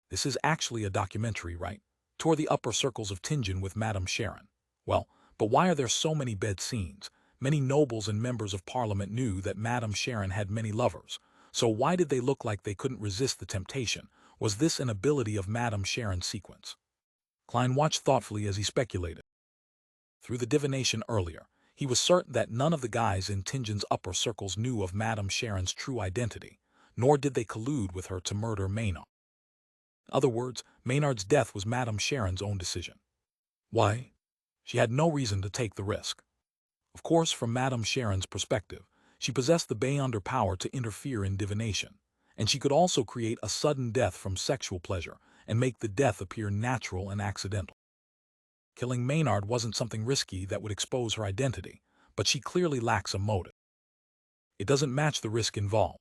"This is actually a documentary, right? Tour the upper circles of Tinjin with Madame Sharon. Well, but why are there so many bed scenes? Many nobles and members of parliament knew that Madame Sharon had many lovers, so why did they look like they couldn't resist the temptation? Was this an ability of Madame Sharon's sequence?" Klein watched thoughtfully as he speculated. Through the divination earlier, he was certain that none of the guys in Tinjin's upper circles knew of Madame Sharon's true identity, nor did they collude with her to murder Maynard. In other words, Maynard's death was Madame Sharon's own decision. Why? She had no reason to take the risk. Of course, from Madame Sharon's perspective, she possessed the beyonder power to interfere in divination, and she could also create a sudden death from sexual pleasure and make the death appear natural and accidental. Killing Maynard wasn't something risky that would expose her identity, but she clearly lacks a motive. It doesn't match the risk involved.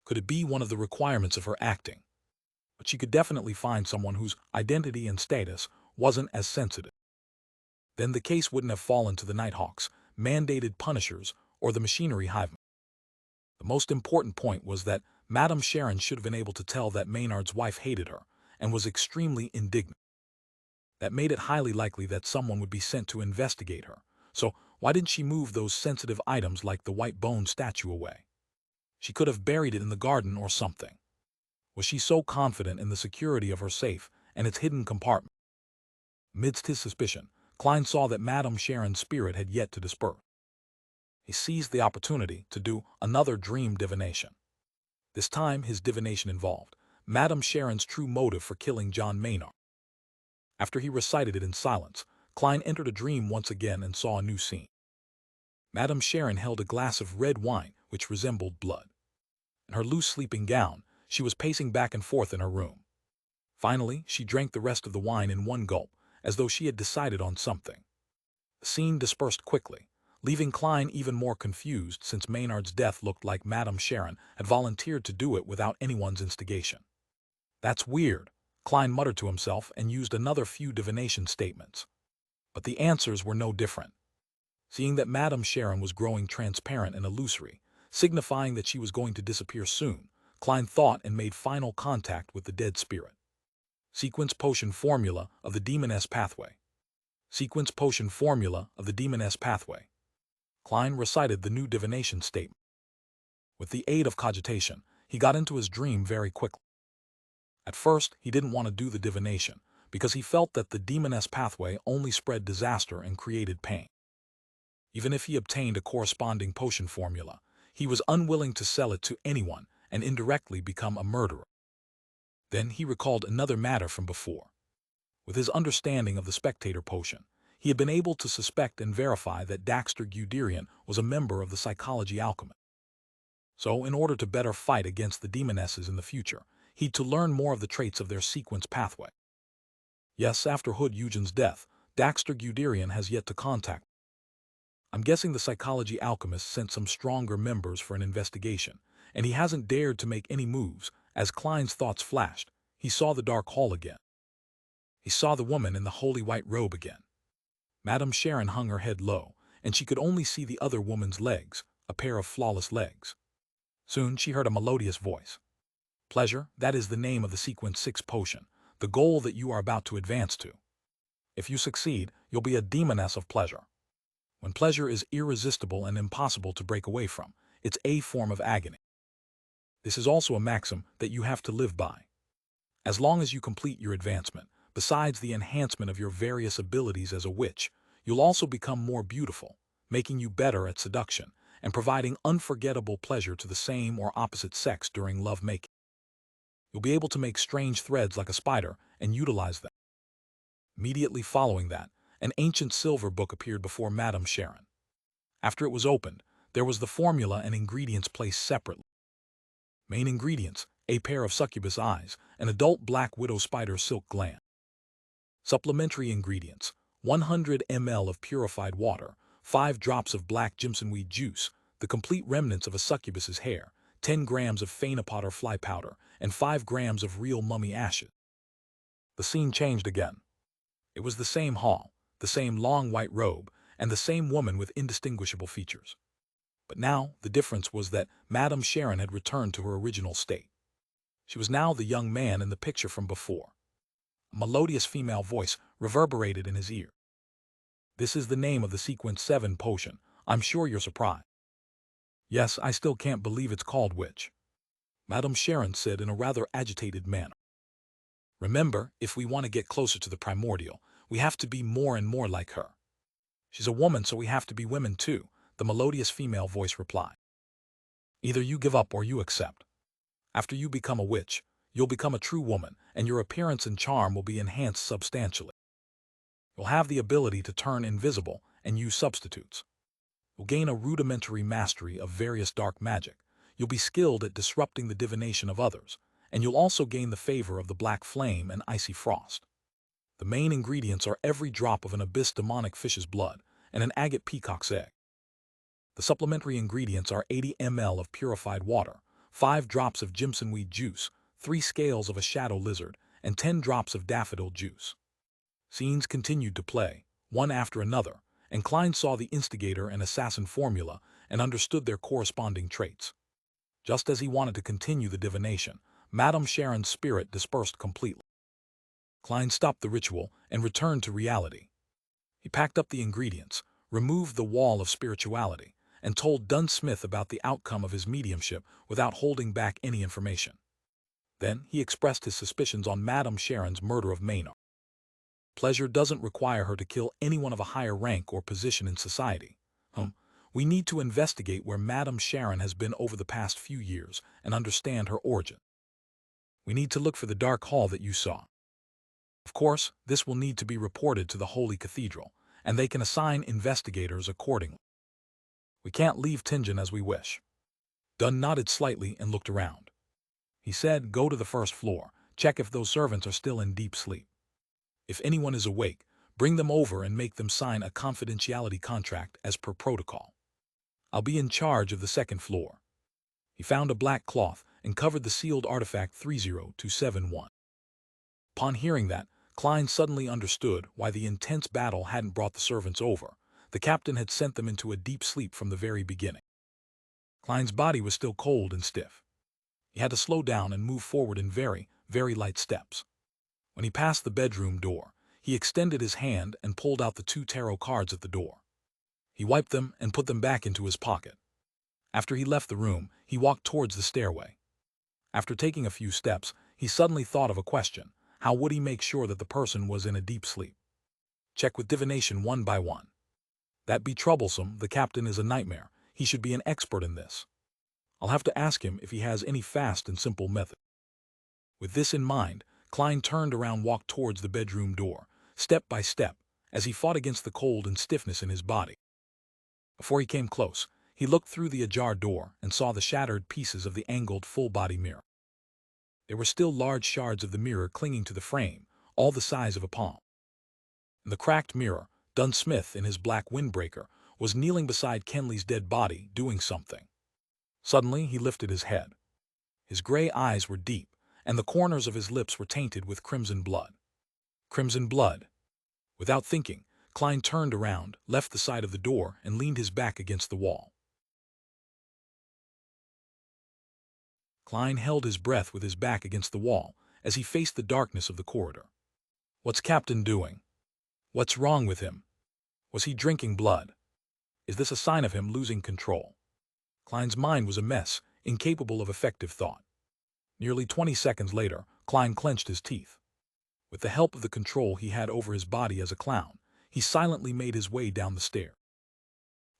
Could it be one of the requirements of her acting? But she could definitely find someone whose identity and status wasn't as sensitive. Then the case wouldn't have fallen to the Nighthawks, mandated punishers, or the machinery hive. The most important point was that Madame Sharon should have been able to tell that Maynard's wife hated her and was extremely indignant. That made it highly likely that someone would be sent to investigate her. So why didn't she move those sensitive items like the white bone statue away? She could have buried it in the garden or something. Was she so confident in the security of her safe and its hidden compartment? Amidst his suspicion, Klein saw that Madame Sharon's spirit had yet to disperse. He seized the opportunity to do another dream divination. This time his divination involved Madame Sharon's true motive for killing John Maynard. After he recited it in silence, Klein entered a dream once again and saw a new scene. Madame Sharon held a glass of red wine which resembled blood. In her loose sleeping gown, she was pacing back and forth in her room. Finally, she drank the rest of the wine in one gulp, as though she had decided on something. The scene dispersed quickly, leaving Klein even more confused since Maynard's death looked like Madame Sharon had volunteered to do it without anyone's instigation. "That's weird," Klein muttered to himself and used another few divination statements. But the answers were no different. Seeing that Madame Sharon was growing transparent and illusory, signifying that she was going to disappear soon, Klein thought and made final contact with the dead spirit. Sequence potion formula of the Demoness pathway. Sequence potion formula of the Demoness pathway. Klein recited the new divination statement. With the aid of cogitation, he got into his dream very quickly. At first, he didn't want to do the divination, because he felt that the Demoness pathway only spread disaster and created pain. Even if he obtained a corresponding potion formula, he was unwilling to sell it to anyone and indirectly become a murderer. Then he recalled another matter from before. With his understanding of the spectator potion, he had been able to suspect and verify that Daxter Guderian was a member of the psychology alchemy. So, in order to better fight against the demonesses in the future, he'd to learn more of the traits of their sequence pathway. Yes, after Hood Eugen's death, Daxter Guderian has yet to contact. I'm guessing the psychology alchemist sent some stronger members for an investigation, and he hasn't dared to make any moves. As Klein's thoughts flashed, he saw the dark hall again. He saw the woman in the holy white robe again. Madame Sharon hung her head low, and she could only see the other woman's legs, a pair of flawless legs. Soon she heard a melodious voice. Pleasure, that is the name of the Sequence 6 potion, the goal that you are about to advance to. If you succeed, you'll be a demoness of pleasure. When pleasure is irresistible and impossible to break away from, it's a form of agony. This is also a maxim that you have to live by. As long as you complete your advancement, besides the enhancement of your various abilities as a witch, you'll also become more beautiful, making you better at seduction, and providing unforgettable pleasure to the same or opposite sex during love-making. You'll be able to make strange threads like a spider and utilize them. Immediately following that, an ancient silver book appeared before Madame Sharon. After it was opened, there was the formula and ingredients placed separately. Main ingredients: a pair of succubus eyes, an adult black widow spider silk gland. Supplementary ingredients: 100 ml of purified water, 5 drops of black jimsonweed juice, the complete remnants of a succubus's hair, 10 grams of phainopod or fly powder, and 5 grams of real mummy ashes. The scene changed again. It was the same hall, the same long white robe, and the same woman with indistinguishable features. But now, the difference was that Madame Sharon had returned to her original state. She was now the young man in the picture from before. A melodious female voice reverberated in his ear. This is the name of the Sequence 7 potion. I'm sure you're surprised. Yes, I still can't believe it's called witch, Madame Sharon said in a rather agitated manner. Remember, if we want to get closer to the primordial, we have to be more and more like her. She's a woman, so we have to be women too, the melodious female voice replied. Either you give up or you accept. After you become a witch, you'll become a true woman, and your appearance and charm will be enhanced substantially. You'll have the ability to turn invisible and use substitutes. You'll gain a rudimentary mastery of various dark magic. You'll be skilled at disrupting the divination of others, and you'll also gain the favor of the black flame and icy frost. The main ingredients are every drop of an abyss demonic fish's blood and an agate peacock's egg. The supplementary ingredients are 80 ml of purified water, 5 drops of jimsonweed juice, 3 scales of a shadow lizard, and 10 drops of daffodil juice. Scenes continued to play, one after another, and Klein saw the instigator and assassin formula and understood their corresponding traits. Just as he wanted to continue the divination, Madame Sharon's spirit dispersed completely. Klein stopped the ritual and returned to reality. He packed up the ingredients, removed the wall of spirituality, and told Dunn Smith about the outcome of his mediumship without holding back any information. Then he expressed his suspicions on Madame Sharon's murder of Maynard. Pleasure doesn't require her to kill anyone of a higher rank or position in society. We need to investigate where Madame Sharon has been over the past few years and understand her origin. We need to look for the dark hall that you saw. Of course, this will need to be reported to the Holy Cathedral, and they can assign investigators accordingly. We can't leave Tingen as we wish. Dunn nodded slightly and looked around. He said, go to the first floor, check if those servants are still in deep sleep. If anyone is awake, bring them over and make them sign a confidentiality contract as per protocol. I'll be in charge of the second floor. He found a black cloth and covered the sealed artifact 30271. Upon hearing that, Klein suddenly understood why the intense battle hadn't brought the servants over. The captain had sent them into a deep sleep from the very beginning. Klein's body was still cold and stiff. He had to slow down and move forward in very, very light steps. When he passed the bedroom door, he extended his hand and pulled out the 2 tarot cards at the door. He wiped them and put them back into his pocket. After he left the room, he walked towards the stairway. After taking a few steps, he suddenly thought of a question. How would he make sure that the person was in a deep sleep? Check with divination one by one. That'd be troublesome. The captain is a nightmare. He should be an expert in this. I'll have to ask him if he has any fast and simple method. With this in mind, Klein turned around and walked towards the bedroom door, step by step, as he fought against the cold and stiffness in his body. Before he came close, he looked through the ajar door and saw the shattered pieces of the angled full-body mirror. There were still large shards of the mirror clinging to the frame, all the size of a palm. In the cracked mirror, Dunn Smith, in his black windbreaker, was kneeling beside Kenley's dead body, doing something. Suddenly, he lifted his head. His gray eyes were deep, and the corners of his lips were tainted with crimson blood. Crimson blood. Without thinking, Klein turned around, left the side of the door, and leaned his back against the wall. Klein held his breath with his back against the wall as he faced the darkness of the corridor. What's Captain doing? What's wrong with him? Was he drinking blood? Is this a sign of him losing control? Klein's mind was a mess, incapable of effective thought. Nearly 20 seconds later, Klein clenched his teeth. With the help of the control he had over his body as a clown, he silently made his way down the stair.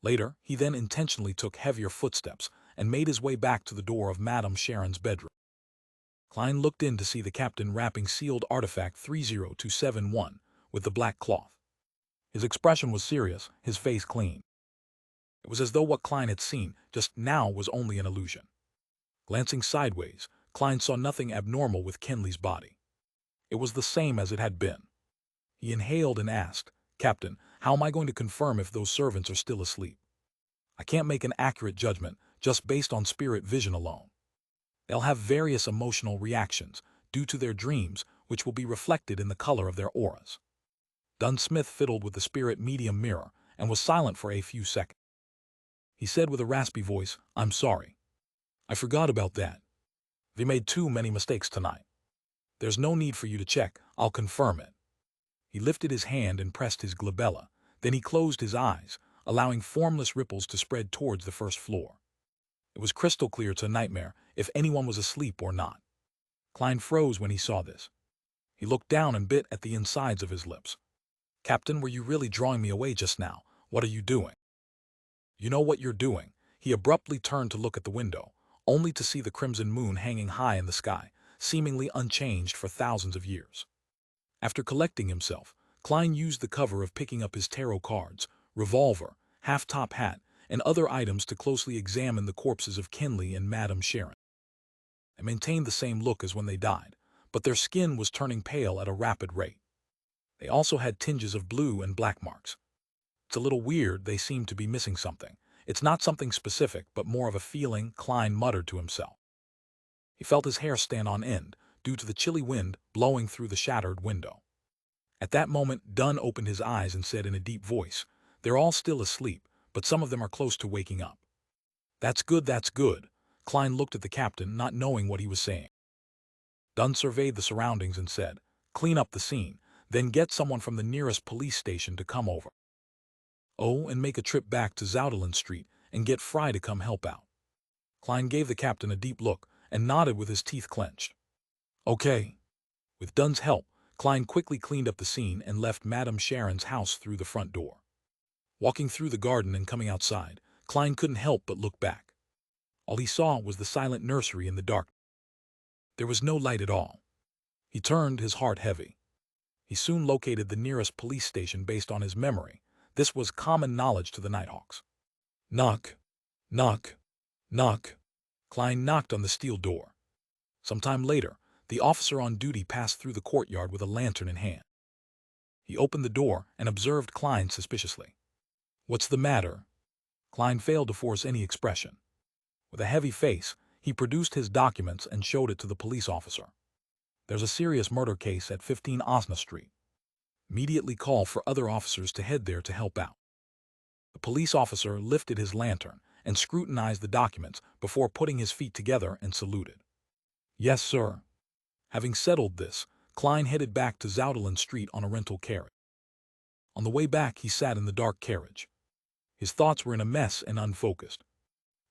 Later, he then intentionally took heavier footsteps and made his way back to the door of Madame Sharon's bedroom. Klein looked in to see the captain wrapping sealed artifact 30271 with the black cloth. His expression was serious, his face clean. It was as though what Klein had seen just now was only an illusion. Glancing sideways, Klein saw nothing abnormal with Kenley's body. It was the same as it had been. He inhaled and asked, "Captain, how am I going to confirm if those servants are still asleep? I can't make an accurate judgment just based on spirit vision alone. They'll have various emotional reactions due to their dreams, which will be reflected in the color of their auras." Dunn Smith fiddled with the spirit medium mirror and was silent for a few seconds. He said with a raspy voice, "I'm sorry. I forgot about that. We made too many mistakes tonight. There's no need for you to check, I'll confirm it." He lifted his hand and pressed his glabella, then he closed his eyes, allowing formless ripples to spread towards the first floor. It was crystal clear to Nightmare if anyone was asleep or not. Klein froze when he saw this. He looked down and bit at the insides of his lips. "Captain, were you really drawing me away just now? What are you doing?" "You know what you're doing." He abruptly turned to look at the window, only to see the crimson moon hanging high in the sky, seemingly unchanged for thousands of years. After collecting himself, Klein used the cover of picking up his tarot cards, revolver, half-top hat, and other items to closely examine the corpses of Kenley and Madame Sharon. They maintained the same look as when they died, but their skin was turning pale at a rapid rate. They also had tinges of blue and black marks. It's a little weird, they seem to be missing something. It's not something specific, but more of a feeling, Klein muttered to himself. He felt his hair stand on end, due to the chilly wind blowing through the shattered window. At that moment, Dunn opened his eyes and said in a deep voice, "They're all still asleep, but some of them are close to waking up." That's good, that's good." Klein looked at the captain, not knowing what he was saying. Dunn surveyed the surroundings and said, "Clean up the scene, then get someone from the nearest police station to come over. Oh, and make a trip back to Zoudeland Street and get Fry to come help out." Klein gave the captain a deep look and nodded with his teeth clenched. "Okay." With Dunn's help, Klein quickly cleaned up the scene and left Madame Sharon's house through the front door. Walking through the garden and coming outside, Klein couldn't help but look back. All he saw was the silent nursery in the dark. There was no light at all. He turned, his heart heavy. He soon located the nearest police station based on his memory. This was common knowledge to the Nighthawks. Knock, knock, knock. Klein knocked on the steel door. Some time later, the officer on duty passed through the courtyard with a lantern in hand. He opened the door and observed Klein suspiciously. "What's the matter?" Klein failed to force any expression. With a heavy face, he produced his documents and showed it to the police officer. "There's a serious murder case at 15 Osna Street. Immediately call for other officers to head there to help out." The police officer lifted his lantern and scrutinized the documents before putting his feet together and saluted. Yes, sir. Having settled this, Klein headed back to Zoudeland Street on a rental carriage. On the way back, he sat in the dark carriage. His thoughts were in a mess and unfocused.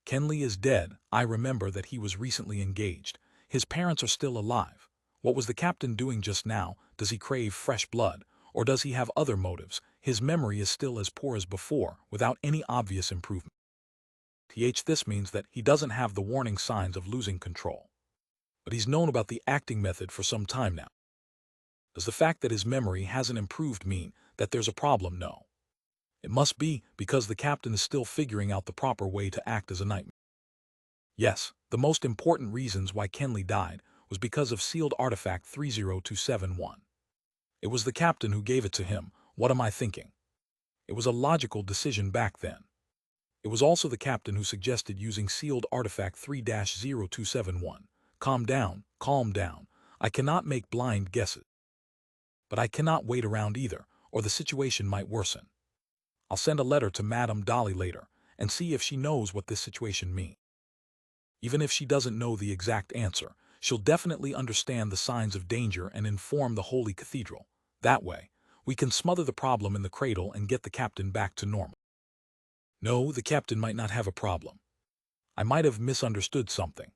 Kenley is dead. I remember that he was recently engaged. His parents are still alive. What was the captain doing just now? Does he crave fresh blood? Or does he have other motives? His memory is still as poor as before, without any obvious improvement. This means that he doesn't have the warning signs of losing control. But he's known about the acting method for some time now. Does the fact that his memory hasn't improved mean that there's a problem? No. It must be because the captain is still figuring out the proper way to act as a nightmare. Yes, the most important reasons why Kenley died was because of sealed artifact 30271. It was the captain who gave it to him. What am I thinking? It was a logical decision back then. It was also the captain who suggested using sealed artifact 3-0271. Calm down, calm down. I cannot make blind guesses. But I cannot wait around either, or the situation might worsen. I'll send a letter to Madame Dolly later and see if she knows what this situation means. Even if she doesn't know the exact answer, she'll definitely understand the signs of danger and inform the Holy Cathedral. That way, we can smother the problem in the cradle and get the captain back to normal. No, the captain might not have a problem. I might have misunderstood something.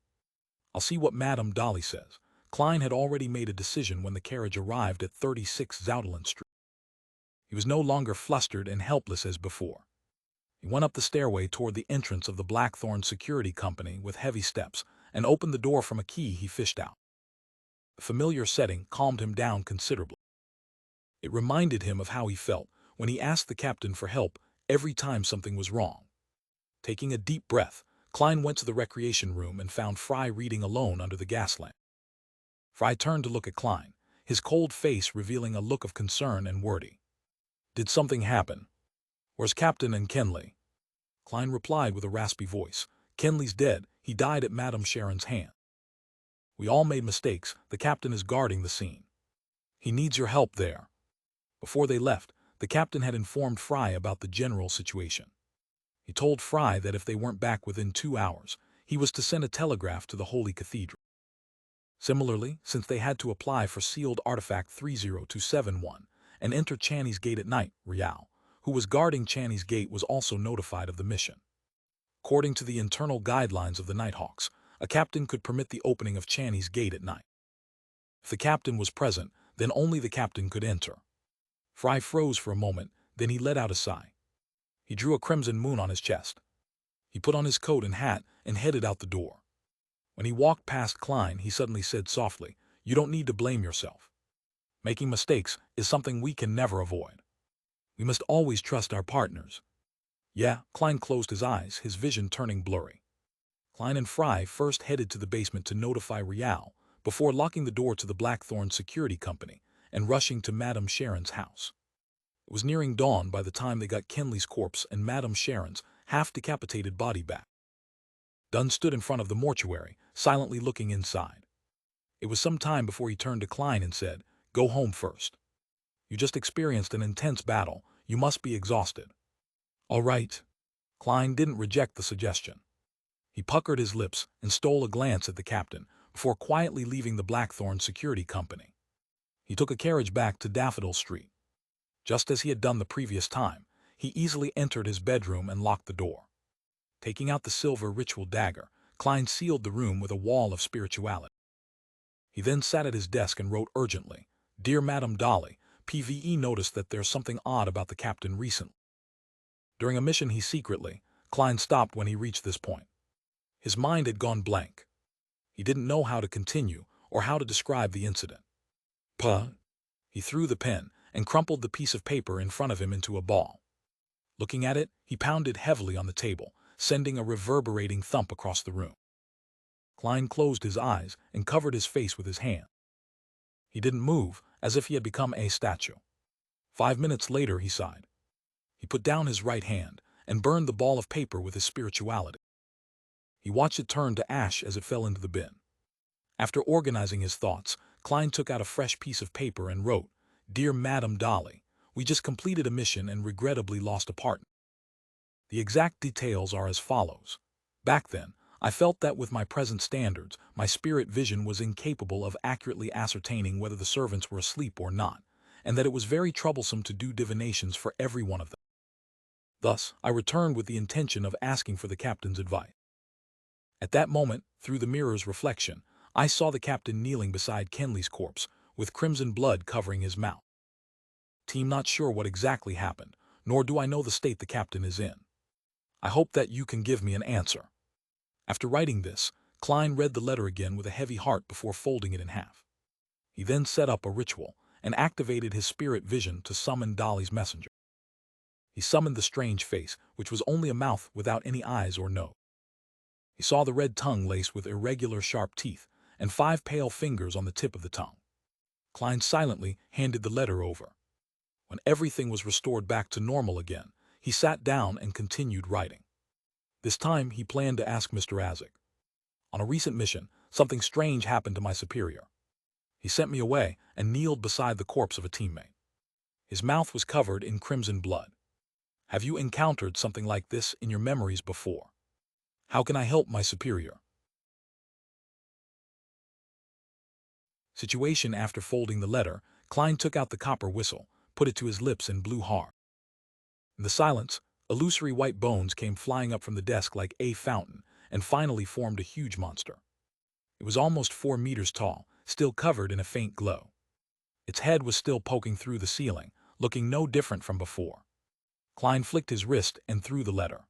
I'll see what Madame Dolly says. Klein had already made a decision when the carriage arrived at 36 Zoudeland Street. He was no longer flustered and helpless as before. He went up the stairway toward the entrance of the Blackthorn Security Company with heavy steps and opened the door from a key he fished out. The familiar setting calmed him down considerably. It reminded him of how he felt when he asked the captain for help every time something was wrong. Taking a deep breath, Klein went to the recreation room and found Fry reading alone under the gas lamp. Fry turned to look at Klein, his cold face revealing a look of concern and worry. Did something happen? Where's Captain and Kenley? Klein replied with a raspy voice. Kenley's dead. He died at Madame Sharon's hand. We all made mistakes. The captain is guarding the scene. He needs your help there. Before they left, the captain had informed Fry about the general situation. He told Fry that if they weren't back within 2 hours, he was to send a telegraph to the Holy Cathedral. Similarly, since they had to apply for sealed artifact 30271 and enter Channy's gate at night, Rial, who was guarding Channy's gate, was also notified of the mission. According to the internal guidelines of the Nighthawks, a captain could permit the opening of Channy's gate at night. If the captain was present, then only the captain could enter. Fry froze for a moment, then he let out a sigh. He drew a crimson moon on his chest. He put on his coat and hat and headed out the door. When he walked past Klein, he suddenly said softly, "You don't need to blame yourself. Making mistakes is something we can never avoid. We must always trust our partners." Yeah, Klein closed his eyes, his vision turning blurry. Klein and Fry first headed to the basement to notify Rial, before locking the door to the Blackthorn Security Company and rushing to Madame Sharon's house. It was nearing dawn by the time they got Kenley's corpse and Madame Sharon's half-decapitated body back. Dunn stood in front of the mortuary, silently looking inside. It was some time before he turned to Klein and said, "Go home first. You just experienced an intense battle. You must be exhausted." "All right." Klein didn't reject the suggestion. He puckered his lips and stole a glance at the captain before quietly leaving the Blackthorn Security Company. He took a carriage back to Daffodil Street. Just as he had done the previous time, he easily entered his bedroom and locked the door. Taking out the silver ritual dagger, Klein sealed the room with a wall of spirituality. He then sat at his desk and wrote urgently, "Dear Madame Dolly, PVE noticed that there's something odd about the captain recently." During a mission Klein stopped when he reached this point. His mind had gone blank. He didn't know how to continue or how to describe the incident. Puh! He threw the pen and crumpled the piece of paper in front of him into a ball. Looking at it, he pounded heavily on the table, sending a reverberating thump across the room. Klein closed his eyes and covered his face with his hand. He didn't move, as if he had become a statue. 5 minutes later, he sighed. He put down his right hand and burned the ball of paper with his spirituality. He watched it turn to ash as it fell into the bin. After organizing his thoughts, Klein took out a fresh piece of paper and wrote, "Dear Madame Dolly, we just completed a mission and regrettably lost a partner. The exact details are as follows. Back then, I felt that with my present standards, my spirit vision was incapable of accurately ascertaining whether the servants were asleep or not, and that it was very troublesome to do divinations for every one of them. Thus, I returned with the intention of asking for the captain's advice. At that moment, through the mirror's reflection, I saw the captain kneeling beside Kenley's corpse, with crimson blood covering his mouth. Team, not sure what exactly happened, nor do I know the state the captain is in. I hope that you can give me an answer. After writing this, Klein read the letter again with a heavy heart before folding it in half. He then set up a ritual and activated his spirit vision to summon Dolly's messenger. He summoned the strange face, which was only a mouth without any eyes or nose. He saw the red tongue laced with irregular sharp teeth and 5 pale fingers on the tip of the tongue. Klein silently handed the letter over. When everything was restored back to normal again, he sat down and continued writing. This time he planned to ask Mr. Azek. On a recent mission, something strange happened to my superior. He sent me away and kneeled beside the corpse of a teammate. His mouth was covered in crimson blood. Have you encountered something like this in your memories before? How can I help my superior? Situation: after folding the letter, Klein took out the copper whistle, put it to his lips and blew hard. In the silence, illusory white bones came flying up from the desk like a fountain and finally formed a huge monster. It was almost 4 meters tall, still covered in a faint glow. Its head was still poking through the ceiling, looking no different from before. Klein flicked his wrist and threw the letter.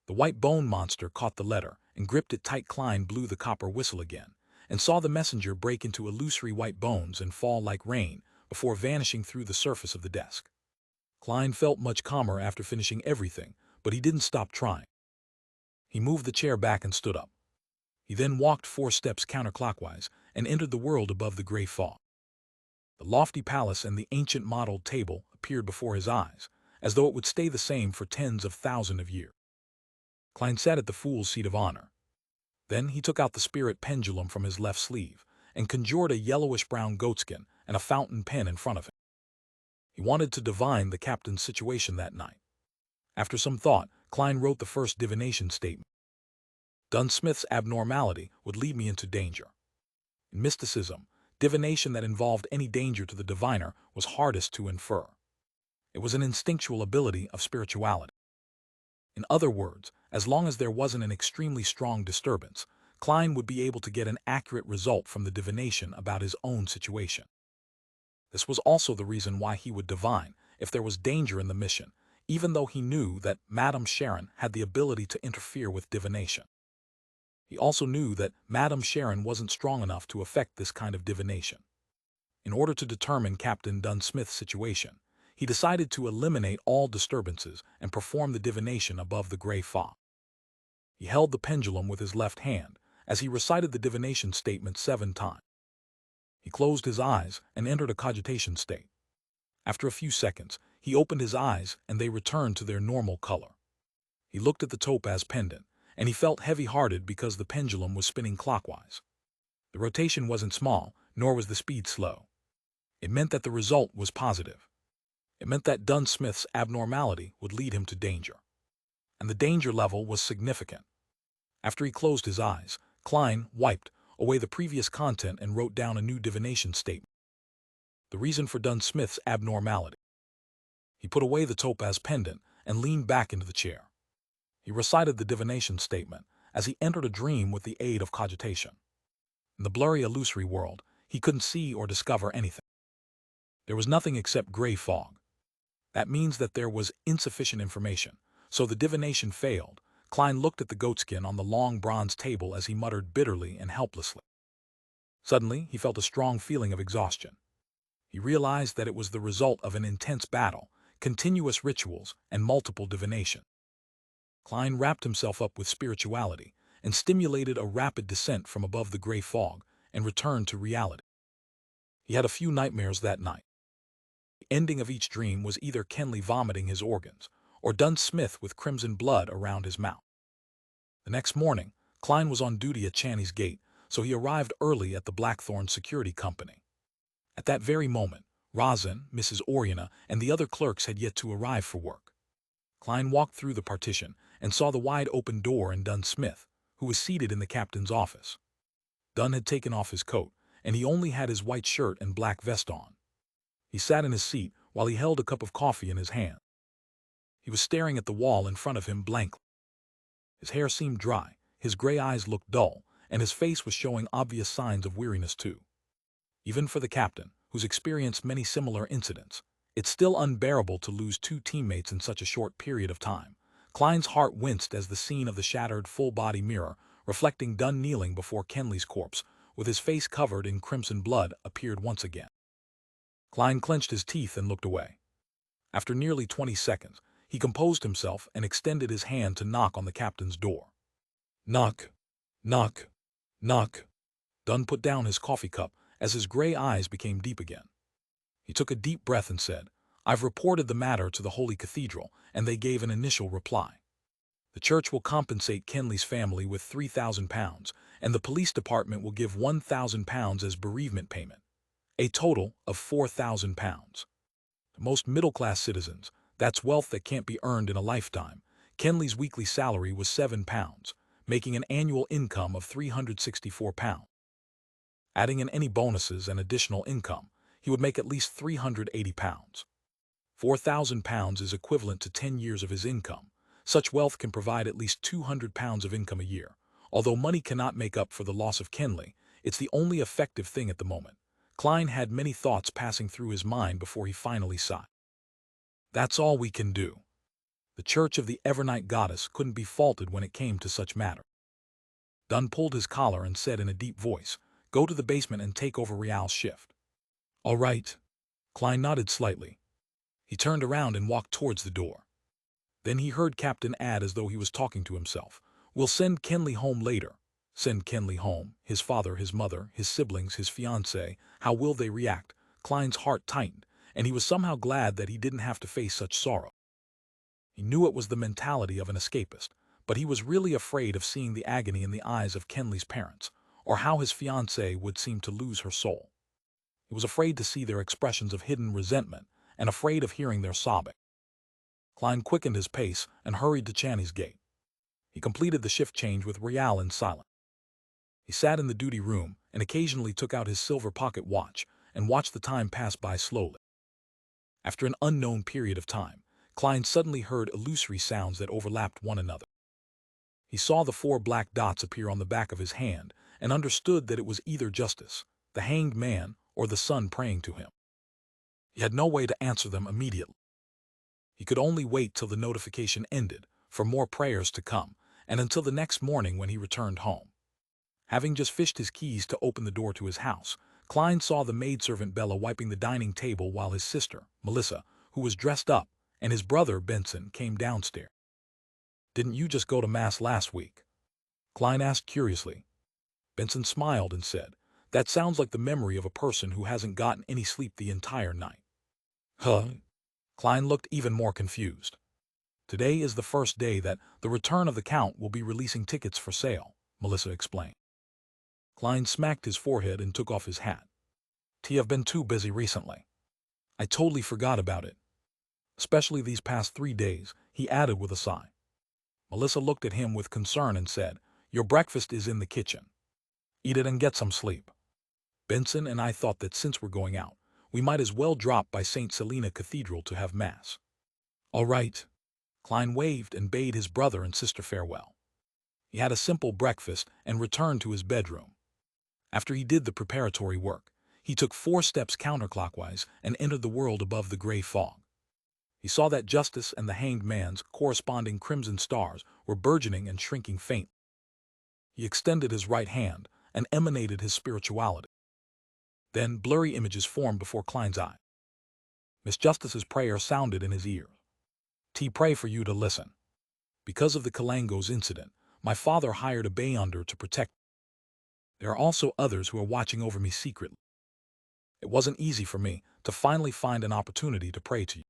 The white bone monster caught the letter and gripped it tight. Klein blew the copper whistle again and saw the messenger break into illusory white bones and fall like rain before vanishing through the surface of the desk. Klein felt much calmer after finishing everything, but he didn't stop trying. He moved the chair back and stood up. He then walked 4 steps counterclockwise and entered the world above the gray fog. The lofty palace and the ancient modeled table appeared before his eyes, as though it would stay the same for tens of thousands of years. Klein sat at the fool's seat of honor. Then he took out the spirit pendulum from his left sleeve and conjured a yellowish-brown goatskin and a fountain pen in front of him. He wanted to divine the captain's situation that night. After some thought, Klein wrote the first divination statement. Dunsmith's abnormality would lead me into danger. In mysticism, divination that involved any danger to the diviner was hardest to infer. It was an instinctual ability of spirituality. In other words, as long as there wasn't an extremely strong disturbance, Klein would be able to get an accurate result from the divination about his own situation. This was also the reason why he would divine if there was danger in the mission, even though he knew that Madame Sharon had the ability to interfere with divination. He also knew that Madame Sharon wasn't strong enough to affect this kind of divination. In order to determine Captain Dunsmith's situation, he decided to eliminate all disturbances and perform the divination above the gray fog. He held the pendulum with his left hand as he recited the divination statement 7 times. He closed his eyes and entered a cogitation state. After a few seconds, he opened his eyes and they returned to their normal color. He looked at the topaz pendant, and he felt heavy-hearted because the pendulum was spinning clockwise. The rotation wasn't small, nor was the speed slow. It meant that the result was positive. It meant that Dunsmith's abnormality would lead him to danger. And the danger level was significant. After he closed his eyes, Klein wiped away the previous content and wrote down a new divination statement. The reason for Dunsmith's abnormality. He put away the topaz pendant and leaned back into the chair. He recited the divination statement as he entered a dream with the aid of cogitation. In the blurry illusory world, he couldn't see or discover anything. There was nothing except gray fog. That means that there was insufficient information, so the divination failed. Klein looked at the goatskin on the long bronze table as he muttered bitterly and helplessly. Suddenly, he felt a strong feeling of exhaustion. He realized that it was the result of an intense battle, continuous rituals, and multiple divination. Klein wrapped himself up with spirituality and stimulated a rapid descent from above the gray fog and returned to reality. He had a few nightmares that night. The ending of each dream was either Kenley vomiting his organs or Dunsmith with crimson blood around his mouth. The next morning, Klein was on duty at Channy's Gate, so he arrived early at the Blackthorn Security Company. At that very moment, Rosin, Mrs. Oriana, and the other clerks had yet to arrive for work. Klein walked through the partition and saw the wide-open door and Dunsmith, who who was seated in the captain's office. Dunn had taken off his coat, and he only had his white shirt and black vest on. He sat in his seat while he held a cup of coffee in his hand. He was staring at the wall in front of him blankly. His hair seemed dry, his gray eyes looked dull, and his face was showing obvious signs of weariness too. Even for the captain, who's experienced many similar incidents, it's still unbearable to lose two teammates in such a short period of time. Klein's heart winced as the scene of the shattered full-body mirror, reflecting Dunn kneeling before Kenley's corpse, with his face covered in crimson blood, appeared once again. Klein clenched his teeth and looked away. After nearly 20 seconds, he composed himself and extended his hand to knock on the captain's door. Knock, knock, knock. Dunn put down his coffee cup as his gray eyes became deep again. He took a deep breath and said, "I've reported the matter to the Holy Cathedral, and they gave an initial reply. The church will compensate Kenley's family with £3,000, and the police department will give £1,000 as bereavement payment, a total of £4,000. To most middle-class citizens, that's wealth that can't be earned in a lifetime. Kenley's weekly salary was £7, making an annual income of £364. Adding in any bonuses and additional income, he would make at least £380. £4,000 is equivalent to 10 years of his income. Such wealth can provide at least £200 of income a year. Although money cannot make up for the loss of Kenley, it's the only effective thing at the moment." Klein had many thoughts passing through his mind before he finally sighed. "That's all we can do." The Church of the Evernight Goddess couldn't be faulted when it came to such matters. Dunn pulled his collar and said in a deep voice, "Go to the basement and take over Real's shift." "All right." Klein nodded slightly. He turned around and walked towards the door. Then he heard Captain add as though he was talking to himself, "We'll send Kenley home later." Send Kenley home, his father, his mother, his siblings, his fiancée. How will they react? Klein's heart tightened, and he was somehow glad that he didn't have to face such sorrow. He knew it was the mentality of an escapist, but he was really afraid of seeing the agony in the eyes of Kenley's parents, or how his fiancée would seem to lose her soul. He was afraid to see their expressions of hidden resentment, and afraid of hearing their sobbing. Klein quickened his pace and hurried to Channy's gate. He completed the shift change with Real in silence. He sat in the duty room and occasionally took out his silver pocket watch and watched the time pass by slowly. After an unknown period of time, Klein suddenly heard illusory sounds that overlapped one another. He saw the 4 black dots appear on the back of his hand and understood that it was either Justice, the hanged man, or the sun praying to him. He had no way to answer them immediately. He could only wait till the notification ended, for more prayers to come, and until the next morning when he returned home. Having just fished his keys to open the door to his house, Klein saw the maidservant Bella wiping the dining table while his sister, Melissa, who was dressed up, and his brother, Benson, came downstairs. "Didn't you just go to Mass last week?" Klein asked curiously. Benson smiled and said, "That sounds like the memory of a person who hasn't gotten any sleep the entire night." "Huh?" Klein looked even more confused. "Today is the first day that the Return of the Count will be releasing tickets for sale," Melissa explained. Klein smacked his forehead and took off his hat. "I've been too busy recently. I totally forgot about it. Especially these past 3 days," he added with a sigh. Melissa looked at him with concern and said, "Your breakfast is in the kitchen. Eat it and get some sleep. Benson and I thought that since we're going out, we might as well drop by St. Selena Cathedral to have Mass." "All right." Klein waved and bade his brother and sister farewell. He had a simple breakfast and returned to his bedroom. After he did the preparatory work, he took 4 steps counterclockwise and entered the world above the gray fog. He saw that Justice and the hanged man's corresponding crimson stars were burgeoning and shrinking faint. He extended his right hand and emanated his spirituality. Then blurry images formed before Klein's eye. Miss Justice's prayer sounded in his ears. Pray for you to listen. Because of the Kalangos incident, my father hired a Beyonder to protect me. There are also others who are watching over me secretly. It wasn't easy for me to finally find an opportunity to pray to you.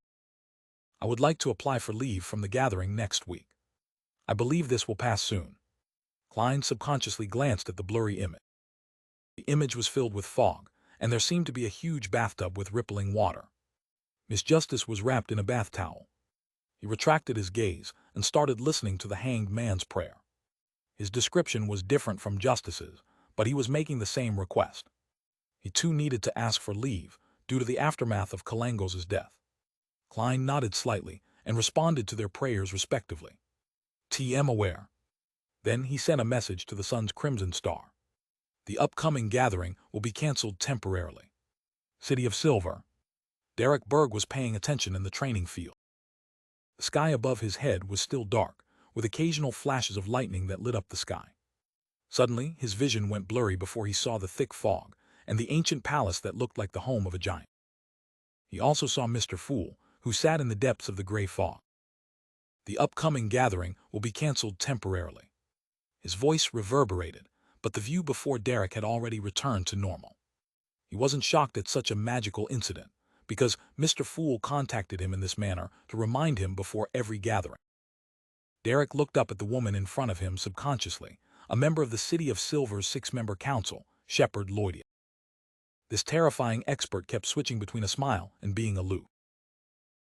I would like to apply for leave from the gathering next week. I believe this will pass soon." Klein subconsciously glanced at the blurry image. The image was filled with fog, and there seemed to be a huge bathtub with rippling water. Miss Justice was wrapped in a bath towel. He retracted his gaze and started listening to the hanged man's prayer. His description was different from Justice's, but he was making the same request. He too needed to ask for leave, due to the aftermath of Kalangos' death. Klein nodded slightly and responded to their prayers respectively. TM aware. Then he sent a message to the Sun's Crimson Star. The upcoming gathering will be cancelled temporarily. City of Silver. Derek Berg was paying attention in the training field. The sky above his head was still dark, with occasional flashes of lightning that lit up the sky. Suddenly, his vision went blurry before he saw the thick fog and the ancient palace that looked like the home of a giant. He also saw Mr. Fool, who sat in the depths of the gray fog. The upcoming gathering will be cancelled temporarily. His voice reverberated, but the view before Derek had already returned to normal. He wasn't shocked at such a magical incident, because Mr. Fool contacted him in this manner to remind him before every gathering. Derek looked up at the woman in front of him subconsciously, a member of the City of Silver's 6-member council, Shepard Lloydia. This terrifying expert kept switching between a smile and being aloof.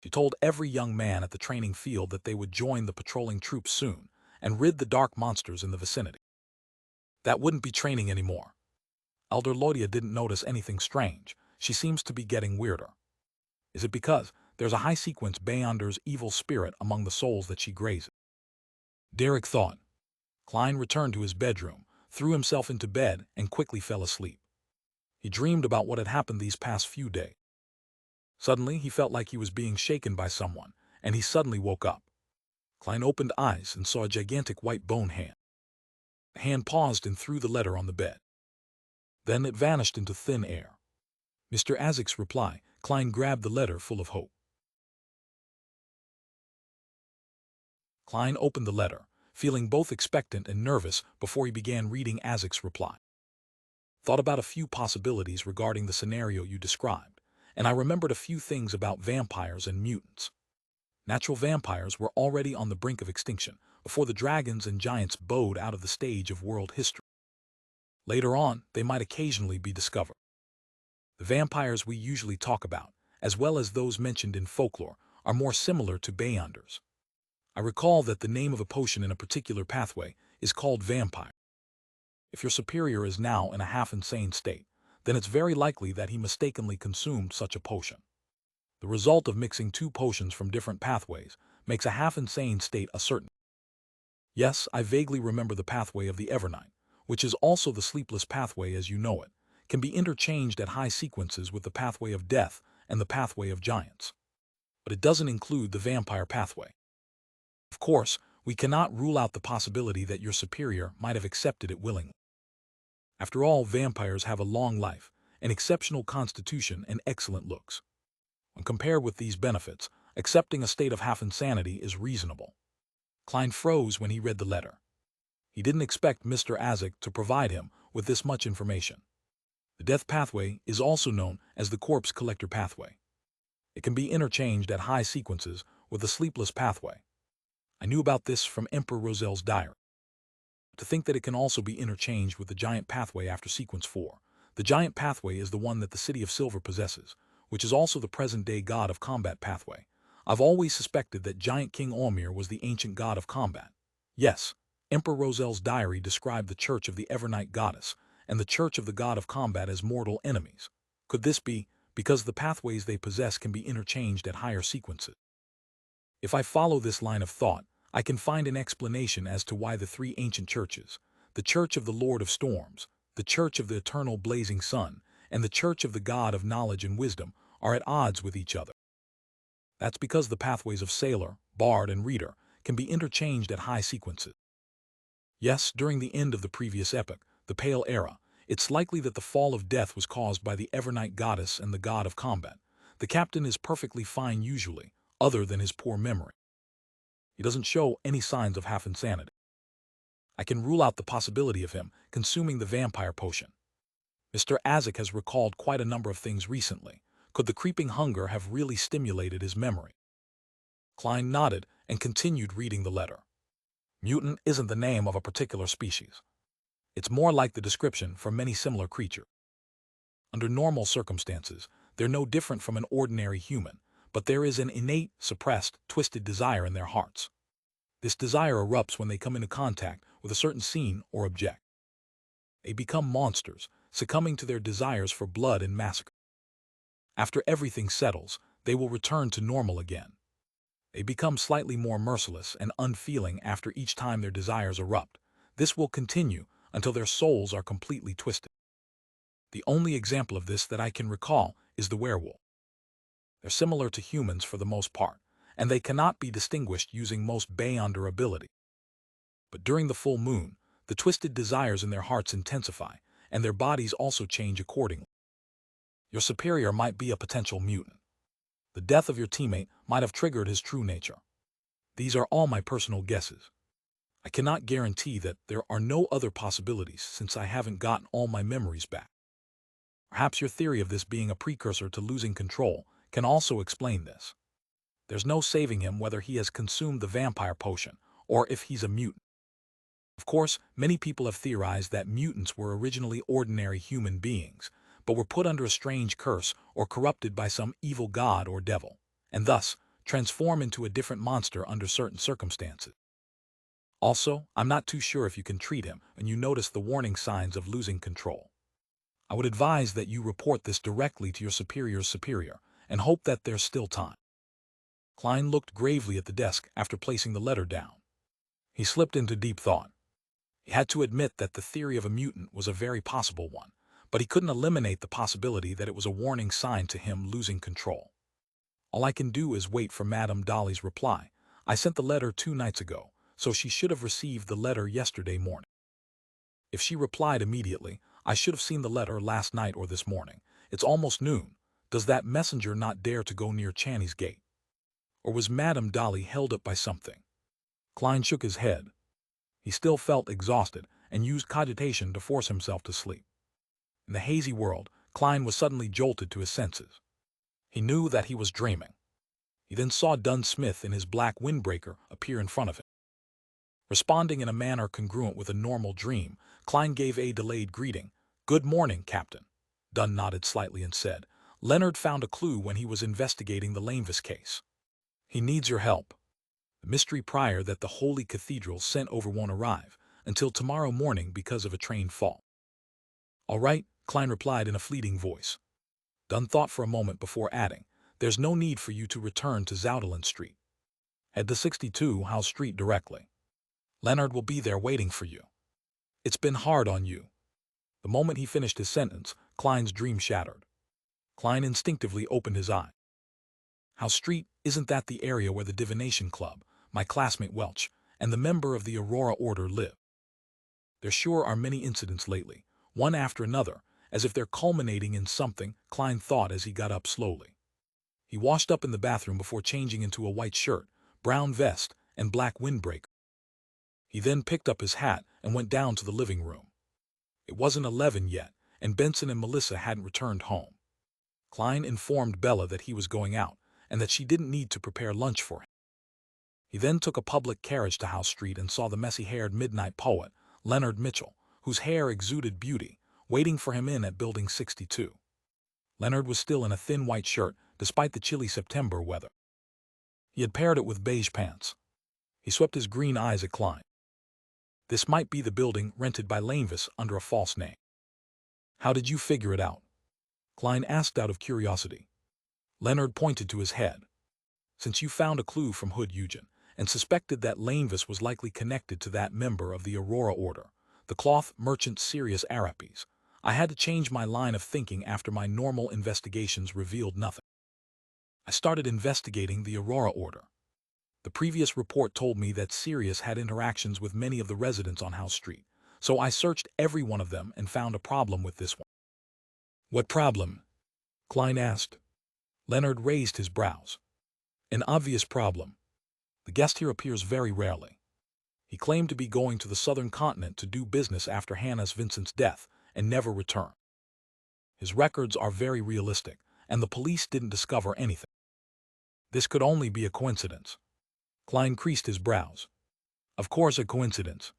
She told every young man at the training field that they would join the patrolling troops soon and rid the dark monsters in the vicinity. That wouldn't be training anymore. Elder Lloydia didn't notice anything strange. She seems to be getting weirder. Is it because there's a high-sequence Beyonder's evil spirit among the souls that she grazes? Derek thought. Klein returned to his bedroom, threw himself into bed, and quickly fell asleep. He dreamed about what had happened these past few days. Suddenly, he felt like he was being shaken by someone, and he suddenly woke up. Klein opened eyes and saw a gigantic white bone hand. The hand paused and threw the letter on the bed. Then it vanished into thin air. Mr. Isaac's reply, Klein grabbed the letter full of hope. Klein opened the letter, feeling both expectant and nervous before he began reading Isaac's reply. Thought about a few possibilities regarding the scenario you described, and I remembered a few things about vampires and mutants. Natural vampires were already on the brink of extinction before the dragons and giants bowed out of the stage of world history. Later on, they might occasionally be discovered. The vampires we usually talk about, as well as those mentioned in folklore, are more similar to Beyonders. I recall that the name of a potion in a particular pathway is called vampire. If your superior is now in a half-insane state, then it's very likely that he mistakenly consumed such a potion. The result of mixing two potions from different pathways makes a half-insane state a certainty. Yes, I vaguely remember the pathway of the Evernight, which is also the sleepless pathway as you know it, can be interchanged at high sequences with the pathway of death and the pathway of giants. But it doesn't include the vampire pathway. Of course, we cannot rule out the possibility that your superior might have accepted it willingly. After all, vampires have a long life, an exceptional constitution, and excellent looks. When compared with these benefits, accepting a state of half-insanity is reasonable. Klein froze when he read the letter. He didn't expect Mr. Isaac to provide him with this much information. The death pathway is also known as the corpse collector pathway. It can be interchanged at high sequences with the sleepless pathway. I knew about this from Emperor Rosel's diary. To think that it can also be interchanged with the giant pathway after sequence 4. The giant pathway is the one that the City of Silver possesses, which is also the present-day god of combat pathway. I've always suspected that Giant King Olmir was the ancient god of combat. Yes, Emperor Rosel's diary described the Church of the Evernight Goddess and the Church of the God of Combat as mortal enemies. Could this be because the pathways they possess can be interchanged at higher sequences? If I follow this line of thought, I can find an explanation as to why the three ancient churches, the Church of the Lord of Storms, the Church of the Eternal Blazing Sun, and the Church of the God of Knowledge and Wisdom, are at odds with each other. That's because the pathways of Sailor, Bard, and Reader can be interchanged at high sequences. Yes, during the end of the previous epoch, the Pale Era, it's likely that the fall of death was caused by the Evernight Goddess and the God of Combat. The captain is perfectly fine usually, other than his poor memory. He doesn't show any signs of half-insanity. I can rule out the possibility of him consuming the vampire potion. Mr. Isaac has recalled quite a number of things recently. Could the creeping hunger have really stimulated his memory? Klein nodded and continued reading the letter. Mutant isn't the name of a particular species. It's more like the description for many similar creatures. Under normal circumstances, they're no different from an ordinary human, but there is an innate, suppressed, twisted desire in their hearts. This desire erupts when they come into contact with a certain scene or object. They become monsters, succumbing to their desires for blood and massacre. After everything settles, they will return to normal again. They become slightly more merciless and unfeeling after each time their desires erupt. This will continue until their souls are completely twisted. The only example of this that I can recall is the werewolf. They're similar to humans for the most part, and they cannot be distinguished using most Beyonder ability. But during the full moon, the twisted desires in their hearts intensify, and their bodies also change accordingly. Your superior might be a potential mutant. The death of your teammate might have triggered his true nature. These are all my personal guesses. I cannot guarantee that there are no other possibilities since I haven't gotten all my memories back. Perhaps your theory of this being a precursor to losing control can also explain this. There's no saving him whether he has consumed the vampire potion or if he's a mutant. Of course, many people have theorized that mutants were originally ordinary human beings, but were put under a strange curse or corrupted by some evil god or devil, and thus transform into a different monster under certain circumstances. Also, I'm not too sure if you can treat him when you notice the warning signs of losing control. I would advise that you report this directly to your superior's superior and hope that there's still time. Klein looked gravely at the desk after placing the letter down. He slipped into deep thought. He had to admit that the theory of a mutant was a very possible one, but he couldn't eliminate the possibility that it was a warning sign to him losing control. All I can do is wait for Madame Dolly's reply. I sent the letter 2 nights ago, so she should have received the letter yesterday morning. If she replied immediately, I should have seen the letter last night or this morning. It's almost noon. Does that messenger not dare to go near Channy's gate? Or was Madame Dolly held up by something? Klein shook his head. He still felt exhausted and used cogitation to force himself to sleep. In the hazy world, Klein was suddenly jolted to his senses. He knew that he was dreaming. He then saw Dunn Smith in his black windbreaker appear in front of him. Responding in a manner congruent with a normal dream, Klein gave a delayed greeting. "Good morning, Captain." Dunn nodded slightly and said, "Leonard found a clue when he was investigating the Lanevis case. He needs your help. The mystery prior that the Holy Cathedral sent over won't arrive until tomorrow morning because of a train fault." "All right," Klein replied in a fleeting voice. Dunn thought for a moment before adding, "There's no need for you to return to Zoudeland Street. Head to 62 Howe Street directly. Leonard will be there waiting for you. It's been hard on you." The moment he finished his sentence, Klein's dream shattered. Klein instinctively opened his eye. Howe Street, isn't that the area where the Divination Club, my classmate Welch, and the member of the Aurora Order live? There sure are many incidents lately, one after another, as if they're culminating in something, Klein thought as he got up slowly. He washed up in the bathroom before changing into a white shirt, brown vest, and black windbreaker. He then picked up his hat and went down to the living room. It wasn't 11 yet, and Benson and Melissa hadn't returned home. Klein informed Bella that he was going out, and that she didn't need to prepare lunch for him. He then took a public carriage to Howe Street and saw the messy-haired midnight poet, Leonard Mitchell, whose hair exuded beauty, waiting for him in at Building 62. Leonard was still in a thin white shirt, despite the chilly September weather. He had paired it with beige pants. He swept his green eyes at Klein. This might be the building rented by Lanevis under a false name. "How did you figure it out?" Klein asked out of curiosity. Leonard pointed to his head. "Since you found a clue from Hood Eugen, and suspected that Lanevis was likely connected to that member of the Aurora Order, the cloth merchant Sirius Arapes, I had to change my line of thinking after my normal investigations revealed nothing. I started investigating the Aurora Order. The previous report told me that Sirius had interactions with many of the residents on Howe Street, so I searched every one of them and found a problem with this one." "What problem?" Klein asked. Leonard raised his brows. "An obvious problem. The guest here appears very rarely. He claimed to be going to the southern continent to do business after Hannah's Vincent's death and never return. His records are very realistic, and the police didn't discover anything. This could only be a coincidence." Klein creased his brows. "Of course a coincidence.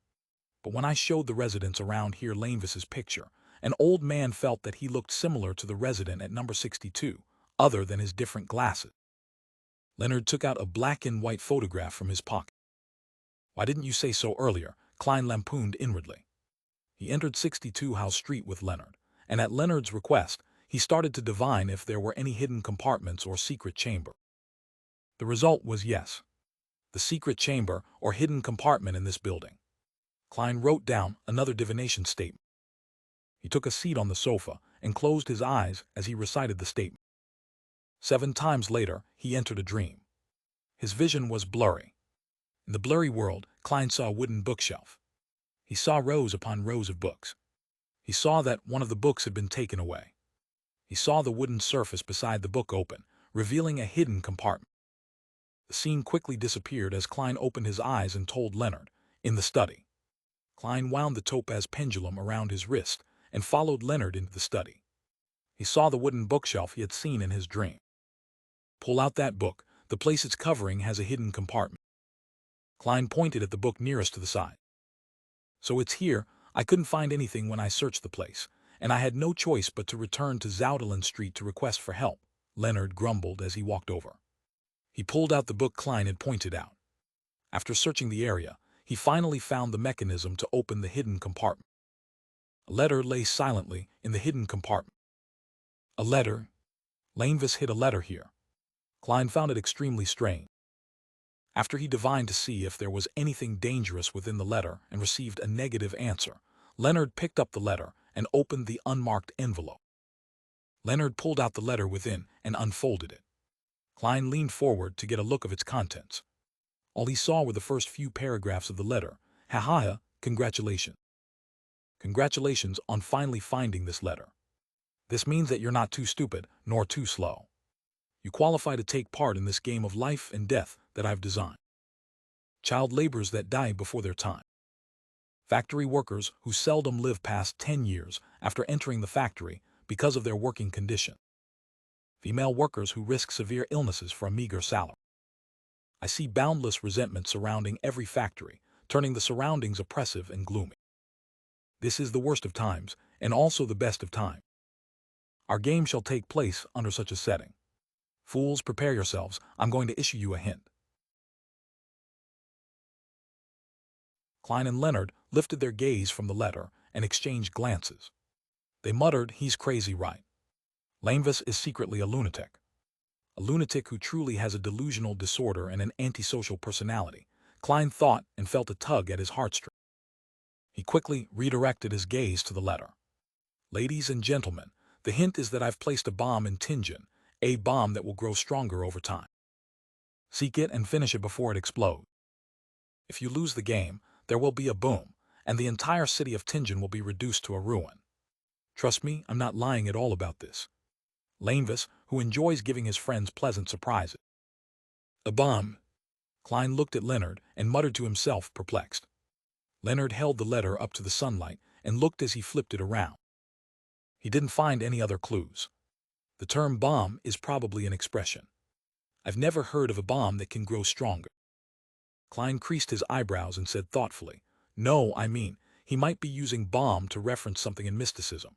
But when I showed the residents around here Lanevis's picture, an old man felt that he looked similar to the resident at number 62, other than his different glasses." Leonard took out a black and white photograph from his pocket. "Why didn't you say so earlier?" Klein lampooned inwardly. He entered 62 House Street with Leonard, and at Leonard's request, he started to divine if there were any hidden compartments or secret chamber. The result was yes. The secret chamber or hidden compartment in this building. Klein wrote down another divination statement. He took a seat on the sofa and closed his eyes as he recited the statement. 7 times later, he entered a dream. His vision was blurry. In the blurry world, Klein saw a wooden bookshelf. He saw rows upon rows of books. He saw that one of the books had been taken away. He saw the wooden surface beside the book open, revealing a hidden compartment. The scene quickly disappeared as Klein opened his eyes and told Leonard, in the study. Klein wound the topaz pendulum around his wrist and followed Leonard into the study. He saw the wooden bookshelf he had seen in his dream. Pull out that book. The place it's covering has a hidden compartment. Klein pointed at the book nearest to the side. So it's here. I couldn't find anything when I searched the place, and I had no choice but to return to Zoutelen Street to request for help, Leonard grumbled as he walked over. He pulled out the book Klein had pointed out. After searching the area, he finally found the mechanism to open the hidden compartment. A letter lay silently in the hidden compartment. A letter? Lanvis hid a letter here. Klein found it extremely strange. After he divined to see if there was anything dangerous within the letter and received a negative answer, Leonard picked up the letter and opened the unmarked envelope. Leonard pulled out the letter within and unfolded it. Klein leaned forward to get a look of its contents. All he saw were the first few paragraphs of the letter. Ha, congratulations. Congratulations on finally finding this letter. This means that you're not too stupid nor too slow. You qualify to take part in this game of life and death that I've designed. Child laborers that die before their time. Factory workers who seldom live past 10 years after entering the factory because of their working condition. Female workers who risk severe illnesses for a meager salary. I see boundless resentment surrounding every factory, turning the surroundings oppressive and gloomy. This is the worst of times, and also the best of time. Our game shall take place under such a setting. Fools, prepare yourselves. I'm going to issue you a hint. Klein and Leonard lifted their gaze from the letter and exchanged glances. They muttered, he's crazy, right? Lanvis is secretly a lunatic. A lunatic who truly has a delusional disorder and an antisocial personality. Klein thought and felt a tug at his heartstrings. He quickly redirected his gaze to the letter. Ladies and gentlemen, the hint is that I've placed a bomb in Tingen, a bomb that will grow stronger over time. Seek it and finish it before it explodes. If you lose the game, there will be a boom, and the entire city of Tingen will be reduced to a ruin. Trust me, I'm not lying at all about this. Lanvis, who enjoys giving his friends pleasant surprises. A bomb. Klein looked at Leonard and muttered to himself, perplexed. Leonard held the letter up to the sunlight and looked as he flipped it around. He didn't find any other clues. The term bomb is probably an expression. I've never heard of a bomb that can grow stronger. Klein creased his eyebrows and said thoughtfully, no, I mean, he might be using bomb to reference something in mysticism,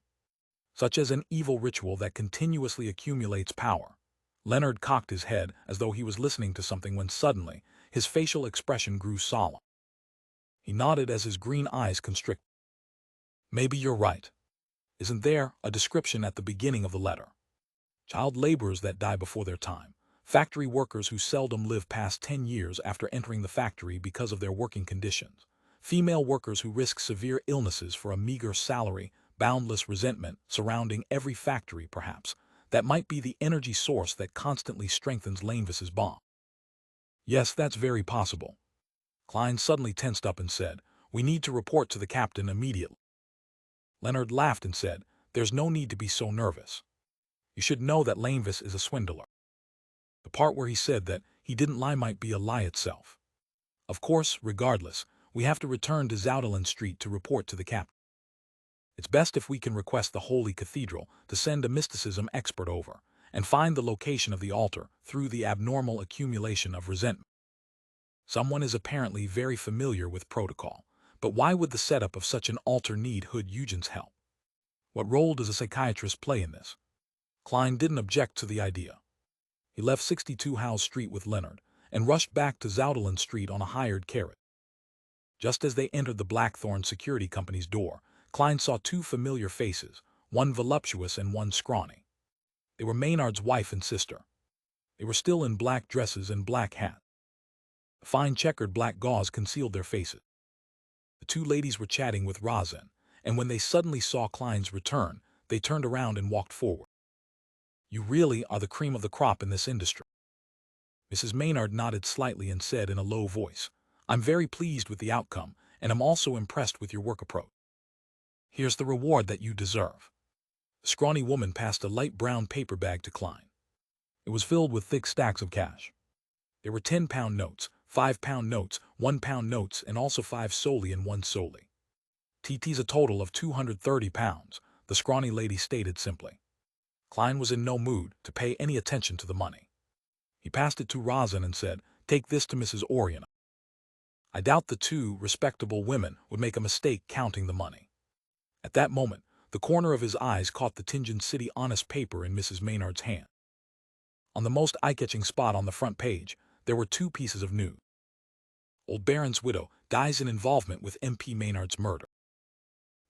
such as an evil ritual that continuously accumulates power. Leonard cocked his head as though he was listening to something when suddenly his facial expression grew solemn. He nodded as his green eyes constricted. Maybe you're right. Isn't there a description at the beginning of the letter? Child laborers that die before their time. Factory workers who seldom live past 10 years after entering the factory because of their working conditions. Female workers who risk severe illnesses for a meager salary. Boundless resentment surrounding every factory, perhaps. That might be the energy source that constantly strengthens Lanvis's bomb. Yes, that's very possible. Klein suddenly tensed up and said, we need to report to the captain immediately. Leonard laughed and said, there's no need to be so nervous. You should know that Lanvis is a swindler. The part where he said that he didn't lie might be a lie itself. Of course, regardless, we have to return to Zoutelen Street to report to the captain. It's best if we can request the Holy Cathedral to send a mysticism expert over and find the location of the altar through the abnormal accumulation of resentment. Someone is apparently very familiar with protocol, but why would the setup of such an altar need Hood Eugen's help? What role does a psychiatrist play in this? Klein didn't object to the idea. He left 62 Howe Street with Leonard and rushed back to Zoutelen Street on a hired carriage. Just as they entered the Blackthorn Security Company's door, Klein saw two familiar faces, one voluptuous and one scrawny. They were Maynard's wife and sister. They were still in black dresses and black hats. Fine checkered black gauze concealed their faces. The two ladies were chatting with Razin, and when they suddenly saw Klein's return, they turned around and walked forward. "You really are the cream of the crop in this industry." Mrs. Maynard nodded slightly and said in a low voice, "I'm very pleased with the outcome, and I'm also impressed with your work approach. Here's the reward that you deserve." The scrawny woman passed a light brown paper bag to Klein. It was filled with thick stacks of cash. There were 10-pound notes, 5-pound notes, 1-pound notes, and also 5 solely and 1 solely. "TT's a total of 230 pounds, the scrawny lady stated simply. Klein was in no mood to pay any attention to the money. He passed it to Razin and said, "Take this to Mrs. Orion." I doubt the two respectable women would make a mistake counting the money. At that moment, the corner of his eyes caught the Tinjin City honest paper in Mrs. Maynard's hand. On the most eye-catching spot on the front page, there were 2 pieces of news. Old Baron's widow dies in involvement with MP Maynard's murder.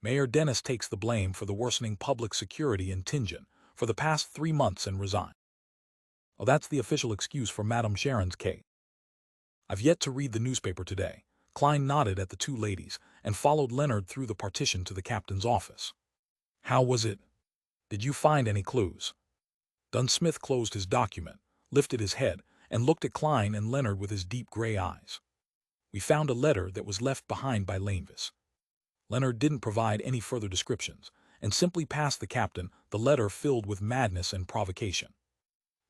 Mayor Dennis takes the blame for the worsening public security in Tinjin for the past 3 months and resigns. Oh, that's the official excuse for Madame Sharon's case. I've yet to read the newspaper today. Klein nodded at the 2 ladies and followed Leonard through the partition to the captain's office. How was it? Did you find any clues? Dunsmith closed his document, lifted his head, and looked at Klein and Leonard with his deep gray eyes. We found a letter that was left behind by Lanevis. Leonard didn't provide any further descriptions, and simply passed the captain the letter filled with madness and provocation.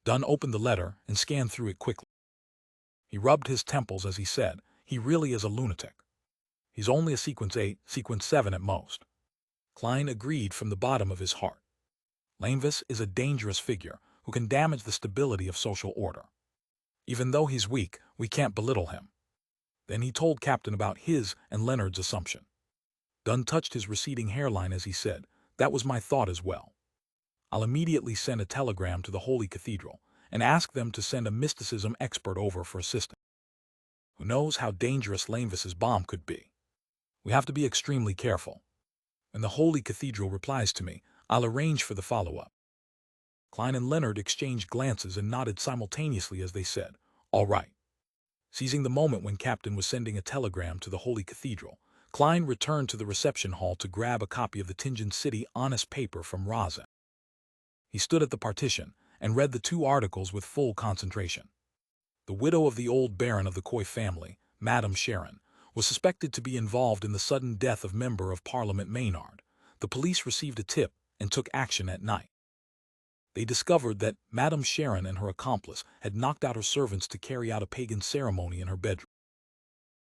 Dunn opened the letter and scanned through it quickly. He rubbed his temples as he said, "He really is a lunatic. He's only a sequence 8, sequence 7 at most." Klein agreed from the bottom of his heart. Lanevis is a dangerous figure who can damage the stability of social order. Even though he's weak, we can't belittle him. Then he told Captain about his and Leonard's assumption. Dunn touched his receding hairline as he said, "That was my thought as well. I'll immediately send a telegram to the Holy Cathedral and ask them to send a mysticism expert over for assistance. Who knows how dangerous Lanevis's bomb could be? We have to be extremely careful. When the Holy Cathedral replies to me, I'll arrange for the follow-up." Klein and Leonard exchanged glances and nodded simultaneously as they said, "All right." Seizing the moment when Captain was sending a telegram to the Holy Cathedral, Klein returned to the reception hall to grab a copy of the Tinjin City honest paper from Razin. He stood at the partition and read the 2 articles with full concentration. The widow of the old baron of the Coy family, Madame Sharon, was suspected to be involved in the sudden death of Member of Parliament Maynard. The police received a tip and took action at night. They discovered that Madame Sharon and her accomplice had knocked out her servants to carry out a pagan ceremony in her bedroom.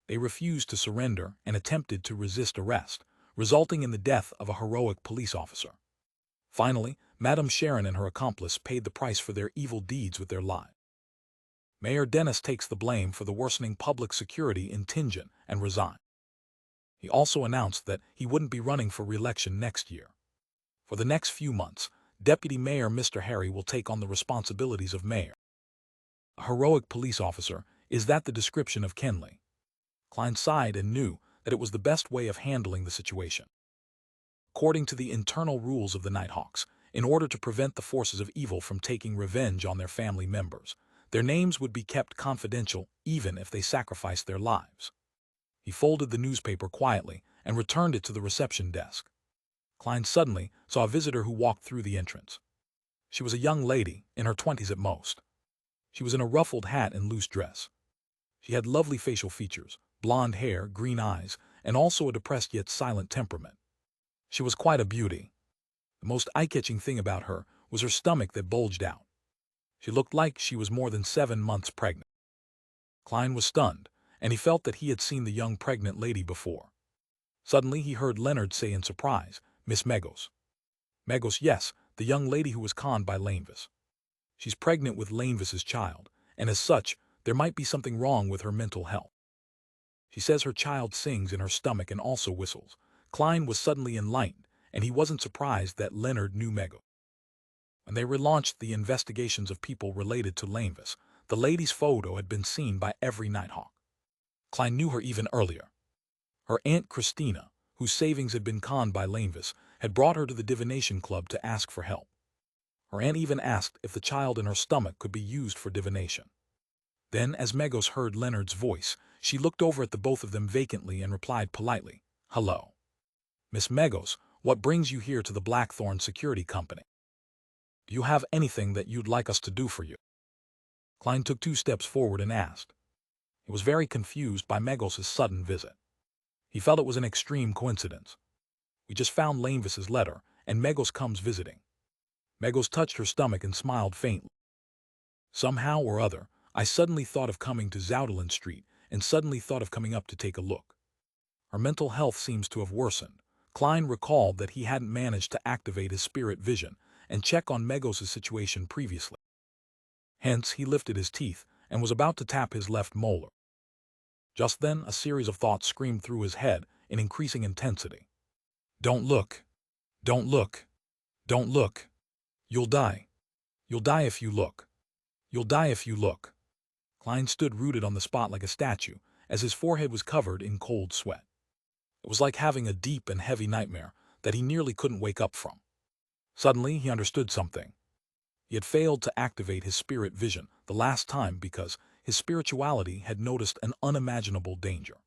They refused to surrender and attempted to resist arrest, resulting in the death of a heroic police officer. Finally, Madame Sharon and her accomplice paid the price for their evil deeds with their lives. Mayor Dennis takes the blame for the worsening public security in Tinjin and resigned. He also announced that he wouldn't be running for re-election next year. For the next few months, Deputy Mayor Mr. Harry will take on the responsibilities of mayor. A heroic police officer, is that the description of Kenley? Klein sighed and knew that it was the best way of handling the situation. According to the internal rules of the Nighthawks, in order to prevent the forces of evil from taking revenge on their family members, their names would be kept confidential even if they sacrificed their lives. He folded the newspaper quietly and returned it to the reception desk. Klein suddenly saw a visitor who walked through the entrance. She was a young lady, in her 20s at most. She was in a ruffled hat and loose dress. She had lovely facial features, blonde hair, green eyes, and also a depressed yet silent temperament. She was quite a beauty. The most eye-catching thing about her was her stomach that bulged out. She looked like she was more than 7 months pregnant. Klein was stunned, and he felt that he had seen the young pregnant lady before. Suddenly he heard Leonard say in surprise, "Miss Megos." "Megos, yes, the young lady who was conned by Lanevis. She's pregnant with Lanevis's child, and as such, there might be something wrong with her mental health. She says her child sings in her stomach and also whistles." Klein was suddenly enlightened, and he wasn't surprised that Leonard knew Megos. When they relaunched the investigations of people related to Lanevis, the lady's photo had been seen by every Nighthawk. Klein knew her even earlier. Her Aunt Christina, whose savings had been conned by Lanevis, had brought her to the divination club to ask for help. Her aunt even asked if the child in her stomach could be used for divination. Then, as Megos heard Leonard's voice, she looked over at the both of them vacantly and replied politely, "Hello. Miss Megos, what brings you here to the Blackthorn Security Company? Do you have anything that you'd like us to do for you?" Klein took 2 steps forward and asked. He was very confused by Megos' sudden visit. He felt it was an extreme coincidence. We just found Lanevis's letter, and Megos comes visiting. Megos touched her stomach and smiled faintly. Somehow or other, I suddenly thought of coming to Zoutelen Street and suddenly thought of coming up to take a look. Her mental health seems to have worsened. Klein recalled that he hadn't managed to activate his spirit vision and check on Megos' situation previously. Hence, he lifted his teeth and was about to tap his left molar. Just then, a series of thoughts screamed through his head in increasing intensity. "Don't look. Don't look. Don't look. You'll die. You'll die if you look. You'll die if you look." Klein stood rooted on the spot like a statue, as his forehead was covered in cold sweat. It was like having a deep and heavy nightmare that he nearly couldn't wake up from. Suddenly, he understood something. He had failed to activate his spirit vision the last time because his spirituality had noticed an unimaginable danger.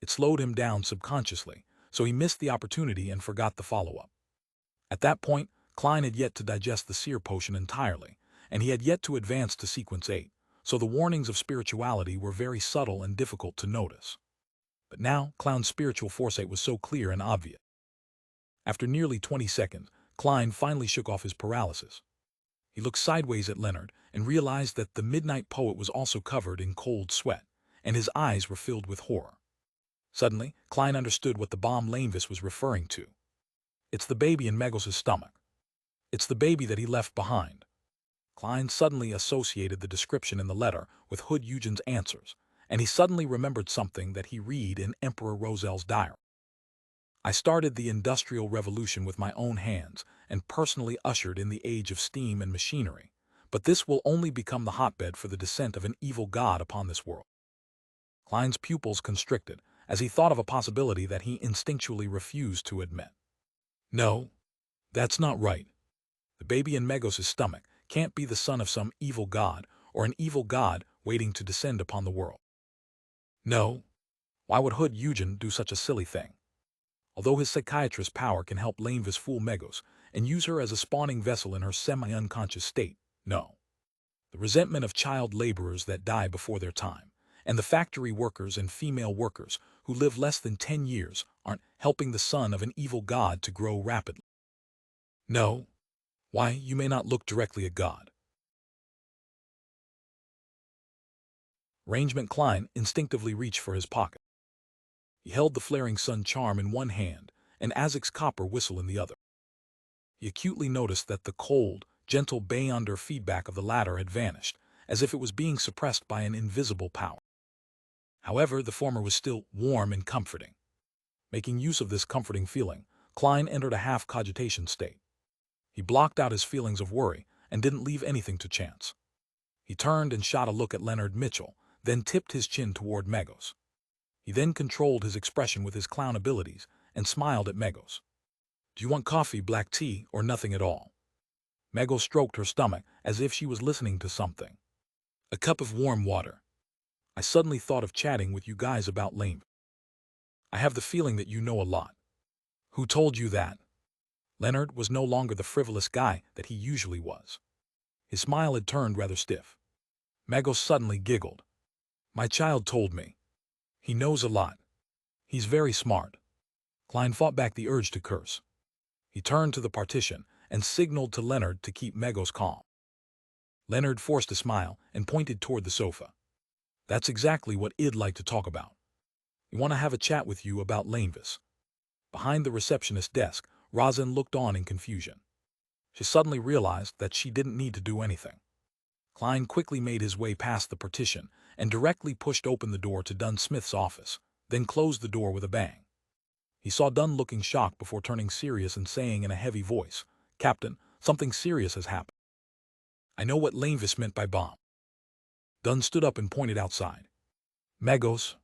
It slowed him down subconsciously, so he missed the opportunity and forgot the follow-up. At that point, Klein had yet to digest the seer potion entirely, and he had yet to advance to sequence 8, so the warnings of spirituality were very subtle and difficult to notice. But now, Klein's spiritual foresight was so clear and obvious. After nearly 20 seconds, Klein finally shook off his paralysis. He looked sideways at Leonard and realized that the midnight poet was also covered in cold sweat, and his eyes were filled with horror. Suddenly, Klein understood what the bomb Lanevis was referring to. It's the baby in Megos' stomach. It's the baby that he left behind. Klein suddenly associated the description in the letter with Hood Eugen's answers, and he suddenly remembered something that he read in Emperor Rosel's diary. "I started the Industrial Revolution with my own hands and personally ushered in the age of steam and machinery, but this will only become the hotbed for the descent of an evil god upon this world." Klein's pupils constricted as he thought of a possibility that he instinctually refused to admit. "No, that's not right. The baby in Megos' stomach can't be the son of some evil god or an evil god waiting to descend upon the world. No, why would Hood Eugen do such a silly thing? Although his psychiatrist's power can help Lanevis fool Megos and use her as a spawning vessel in her semi-unconscious state, no. The resentment of child laborers that die before their time, and the factory workers and female workers who live less than 10 years aren't helping the son of an evil god to grow rapidly. No, why, you may not look directly at God." Rangement Klein instinctively reached for his pocket. He held the flaring sun charm in one hand and Azek's copper whistle in the other. He acutely noticed that the cold, gentle Beyonder feedback of the latter had vanished, as if it was being suppressed by an invisible power. However, the former was still warm and comforting. Making use of this comforting feeling, Klein entered a half-cogitation state. He blocked out his feelings of worry and didn't leave anything to chance. He turned and shot a look at Leonard Mitchell, then tipped his chin toward Megos. He then controlled his expression with his clown abilities and smiled at Megos. "Do you want coffee, black tea, or nothing at all?" Megos stroked her stomach as if she was listening to something. "A cup of warm water. I suddenly thought of chatting with you guys about Lane. I have the feeling that you know a lot." "Who told you that?" Leonard was no longer the frivolous guy that he usually was. His smile had turned rather stiff. Megos suddenly giggled. "My child told me. He knows a lot. He's very smart." Klein fought back the urge to curse. He turned to the partition and signaled to Leonard to keep Megos calm. Leonard forced a smile and pointed toward the sofa. "That's exactly what I'd like to talk about. We want to have a chat with you about Lanevis." Behind the receptionist's desk, Rosin looked on in confusion. She suddenly realized that she didn't need to do anything. Klein quickly made his way past the partition and directly pushed open the door to Dunn Smith's office, then closed the door with a bang. He saw Dunn looking shocked before turning serious and saying in a heavy voice, "Captain, something serious has happened. I know what Lanevis meant by bomb." Dunn stood up and pointed outside. "Megos,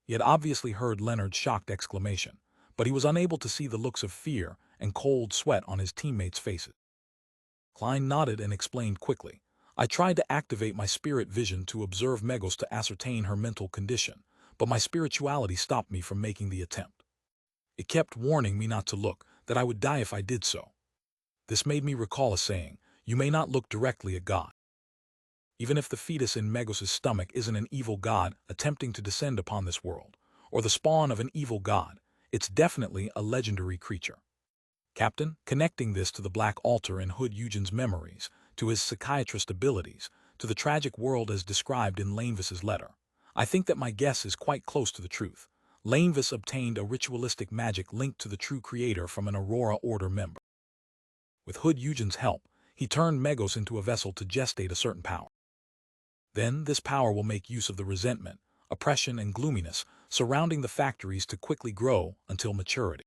He had obviously heard Leonard's shocked exclamation, but he was unable to see the looks of fear and cold sweat on his teammates' faces. Klein nodded and explained quickly. I tried to activate my spirit vision to observe Megos to ascertain her mental condition, but my spirituality stopped me from making the attempt. It kept warning me not to look, that I would die if I did so. This made me recall a saying, you may not look directly at God. Even if the fetus in Megos' stomach isn't an evil god attempting to descend upon this world, or the spawn of an evil god, it's definitely a legendary creature. Captain, connecting this to the Black Altar in Hood Eugen's memories, to his psychiatrist abilities, to the tragic world as described in Lanevis's letter, I think that my guess is quite close to the truth. Lanevis obtained a ritualistic magic linked to the true creator from an Aurora Order member. With Hood Eugen's help, he turned Megos into a vessel to gestate a certain power. Then this power will make use of the resentment, oppression, and gloominess surrounding the factories to quickly grow until maturity.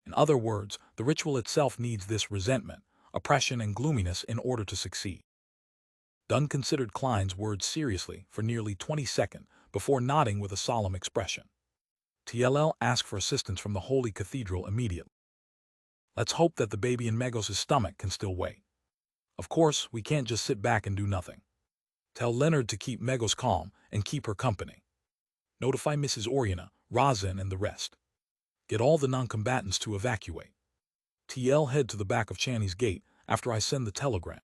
In other words, the ritual itself needs this resentment, oppression, and gloominess in order to succeed. Dunn considered Klein's words seriously for nearly 20 seconds before nodding with a solemn expression. TLL asked for assistance from the Holy Cathedral immediately. Let's hope that the baby in Megos' stomach can still wait. Of course, we can't just sit back and do nothing. Tell Leonard to keep Megos calm and keep her company. Notify Mrs. Oriana, Razin, and the rest. Get all the non-combatants to evacuate. TL head to the back of Channy's gate after I send the telegram.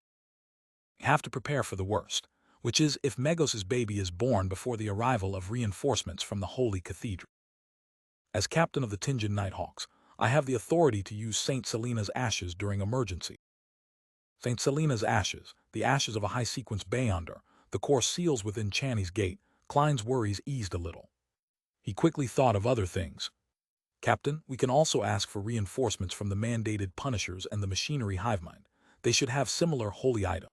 We have to prepare for the worst, which is if Megos' baby is born before the arrival of reinforcements from the Holy Cathedral. As captain of the Tinjin Nighthawks, I have the authority to use St. Selena's ashes during emergency. St. Selena's ashes, the ashes of a high-sequence Beyonder, the core seals within Channy's gate. Klein's worries eased a little. He quickly thought of other things. Captain, we can also ask for reinforcements from the mandated Punishers and the Machinery Hivemind. They should have similar holy items.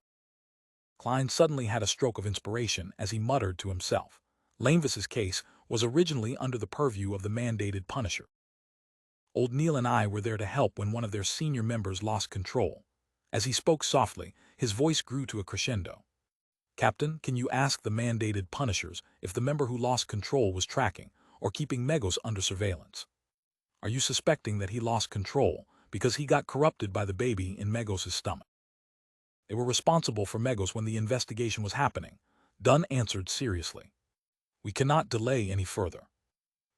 Klein suddenly had a stroke of inspiration as he muttered to himself. Lanevis's case was originally under the purview of the mandated Punisher. Old Neil and I were there to help when one of their senior members lost control. As he spoke softly, his voice grew to a crescendo. Captain, can you ask the mandated Punishers if the member who lost control was tracking or keeping Megos under surveillance? Are you suspecting that he lost control because he got corrupted by the baby in Megos' stomach? They were responsible for Megos when the investigation was happening. Dunn answered seriously. We cannot delay any further.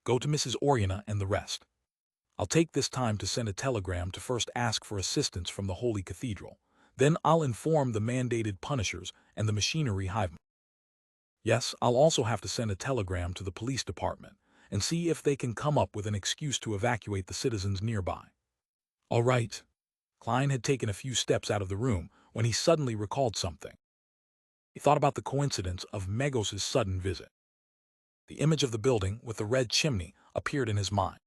Go to Mrs. Oriana and the rest. I'll take this time to send a telegram to first ask for assistance from the Holy Cathedral. Then I'll inform the mandated Punishers and the Machinery Hivemind. Yes, I'll also have to send a telegram to the police department and see if they can come up with an excuse to evacuate the citizens nearby. All right. Klein had taken a few steps out of the room when he suddenly recalled something. He thought about the coincidence of Megos' sudden visit. The image of the building with the red chimney appeared in his mind.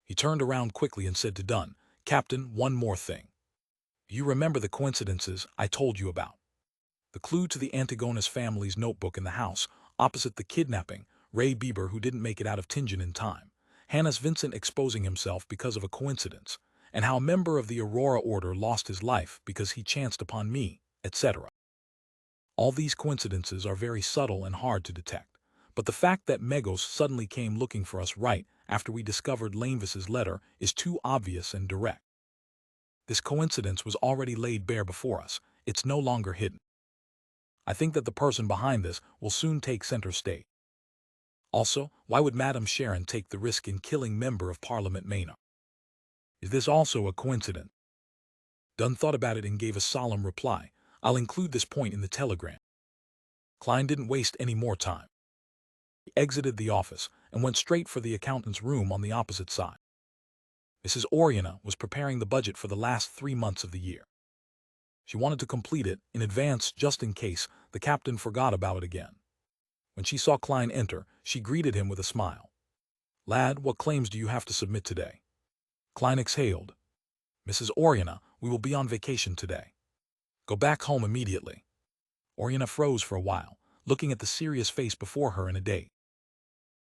He turned around quickly and said to Dunn, Captain, one more thing. You remember the coincidences I told you about? The clue to the Antigonus family's notebook in the house, opposite the kidnapping, Ray Bieber who didn't make it out of Tinjin in time, Hannes Vincent exposing himself because of a coincidence, and how a member of the Aurora Order lost his life because he chanced upon me, etc. All these coincidences are very subtle and hard to detect, but the fact that Megos suddenly came looking for us right after we discovered Lanevis's letter is too obvious and direct. This coincidence was already laid bare before us. It's no longer hidden. I think that the person behind this will soon take center stage. Also, why would Madame Sharon take the risk in killing Member of Parliament Maynard? Is this also a coincidence? Dunn thought about it and gave a solemn reply. I'll include this point in the telegram. Klein didn't waste any more time. He exited the office and went straight for the accountant's room on the opposite side. Mrs. Oriana was preparing the budget for the last 3 months of the year. She wanted to complete it in advance just in case the captain forgot about it again. When she saw Klein enter, she greeted him with a smile. Lad, what claims do you have to submit today? Klein exhaled. Mrs. Oriana, we will be on vacation today. Go back home immediately. Oriana froze for a while, looking at the serious face before her in a daze.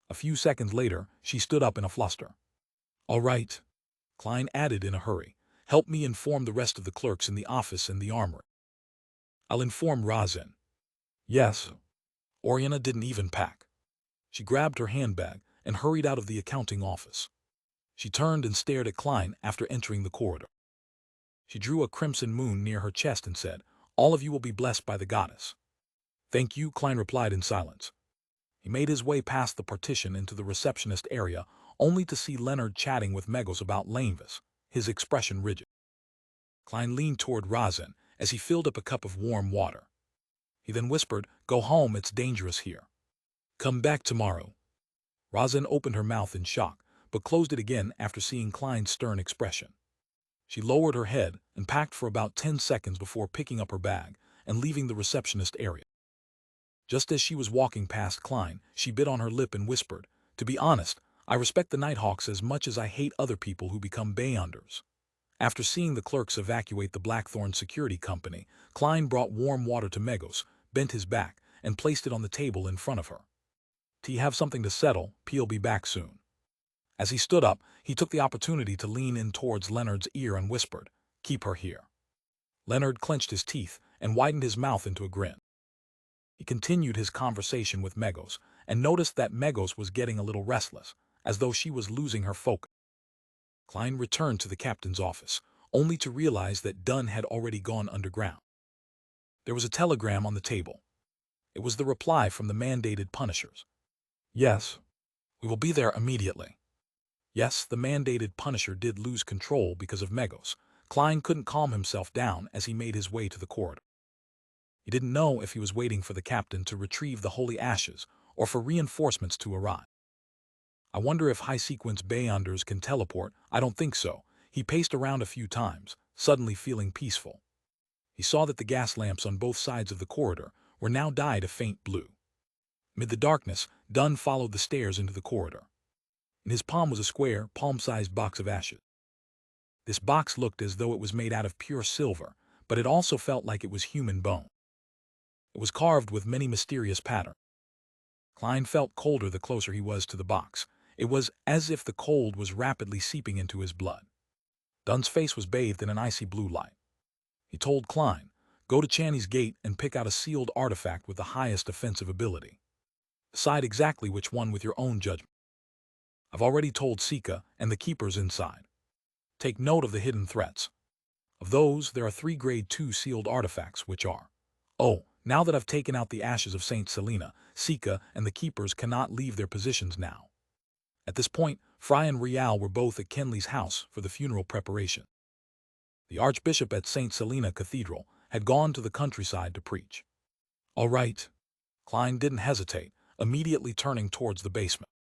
A few seconds later, she stood up in a fluster. All right. Klein added in a hurry. Help me inform the rest of the clerks in the office and the armory. I'll inform Razin. Yes. Oriana didn't even pack. She grabbed her handbag and hurried out of the accounting office. She turned and stared at Klein after entering the corridor. She drew a crimson moon near her chest and said, "All of you will be blessed by the goddess." "Thank you," Klein replied in silence. He made his way past the partition into the receptionist area, only to see Leonard chatting with Megos about Lainvis, his expression rigid. Klein leaned toward Razin as he filled up a cup of warm water. He then whispered, "Go home, it's dangerous here. Come back tomorrow." Razin opened her mouth in shock, but closed it again after seeing Klein's stern expression. She lowered her head and packed for about 10 seconds before picking up her bag and leaving the receptionist area. Just as she was walking past Klein, she bit on her lip and whispered, "To be honest, I respect the Nighthawks as much as I hate other people who become Beyonders." After seeing the clerks evacuate the Blackthorn Security Company, Klein brought warm water to Megos, bent his back, and placed it on the table in front of her. "T have something to settle, P'll be back soon." As he stood up, he took the opportunity to lean in towards Leonard's ear and whispered, "Keep her here." Leonard clenched his teeth and widened his mouth into a grin. He continued his conversation with Megos and noticed that Megos was getting a little restless, as though she was losing her focus. Klein returned to the captain's office, only to realize that Dunn had already gone underground. There was a telegram on the table. It was the reply from the mandated punishers. "Yes, we will be there immediately." Yes, the mandated punisher did lose control because of Megos. Klein couldn't calm himself down as he made his way to the corridor. He didn't know if he was waiting for the captain to retrieve the holy ashes or for reinforcements to arrive. "I wonder if high-sequence Beyonders can teleport. I don't think so." He paced around a few times, suddenly feeling peaceful. He saw that the gas lamps on both sides of the corridor were now dyed a faint blue. Amid the darkness, Dunn followed the stairs into the corridor. In his palm was a square, palm-sized box of ashes. This box looked as though it was made out of pure silver, but it also felt like it was human bone. It was carved with many mysterious patterns. Klein felt colder the closer he was to the box. It was as if the cold was rapidly seeping into his blood. Dunn's face was bathed in an icy blue light. He told Klein, "Go to Channy's gate and pick out a sealed artifact with the highest offensive ability. Decide exactly which one with your own judgment. I've already told Sika and the keepers inside. Take note of the hidden threats. Of those, there are 3 Grade 2 sealed artifacts, which are, oh, now that I've taken out the ashes of St. Selena, Sika and the keepers cannot leave their positions now." At this point, Fry and Rial were both at Kenley's house for the funeral preparation. The Archbishop at St. Selena Cathedral had gone to the countryside to preach. "All right." Klein didn't hesitate, immediately turning towards the basement.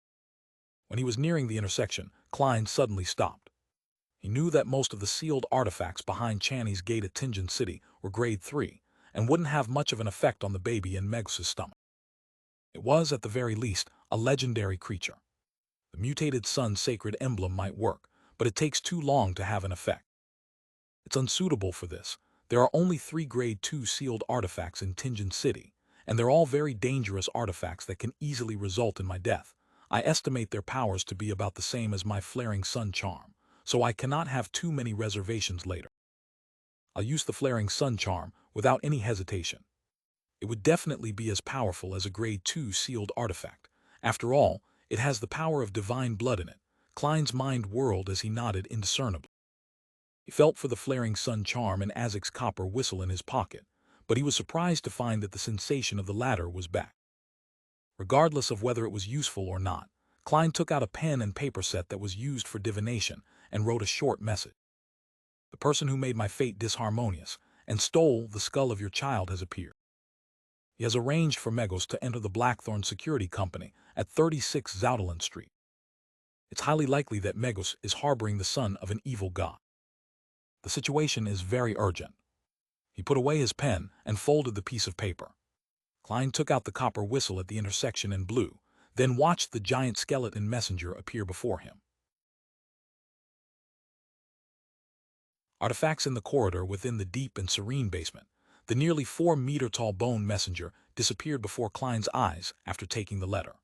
When he was nearing the intersection, Klein suddenly stopped. He knew that most of the sealed artifacts behind Channy's gate at Tingen City were Grade 3 and wouldn't have much of an effect on the baby in Meg's stomach. It was, at the very least, a legendary creature. The mutated sun's sacred emblem might work, but it takes too long to have an effect. It's unsuitable for this. There are only 3 Grade 2 sealed artifacts in Tingen City, and they're all very dangerous artifacts that can easily result in my death. I estimate their powers to be about the same as my flaring sun charm, so I cannot have too many reservations later. I'll use the flaring sun charm without any hesitation. It would definitely be as powerful as a Grade 2 sealed artifact. After all, it has the power of divine blood in it. Klein's mind whirled as he nodded indiscernibly. He felt for the flaring sun charm and Azek's copper whistle in his pocket, but he was surprised to find that the sensation of the latter was back. Regardless of whether it was useful or not, Klein took out a pen and paper set that was used for divination and wrote a short message. "The person who made my fate disharmonious and stole the skull of your child has appeared. He has arranged for Megos to enter the Blackthorn Security Company at 36 Zoudeland Street. It's highly likely that Megos is harboring the son of an evil god. The situation is very urgent." He put away his pen and folded the piece of paper. Klein took out the copper whistle at the intersection and blew, then watched the giant skeleton messenger appear before him. Artifacts in the corridor within the deep and serene basement. The nearly 4-meter-tall bone messenger disappeared before Klein's eyes after taking the letter.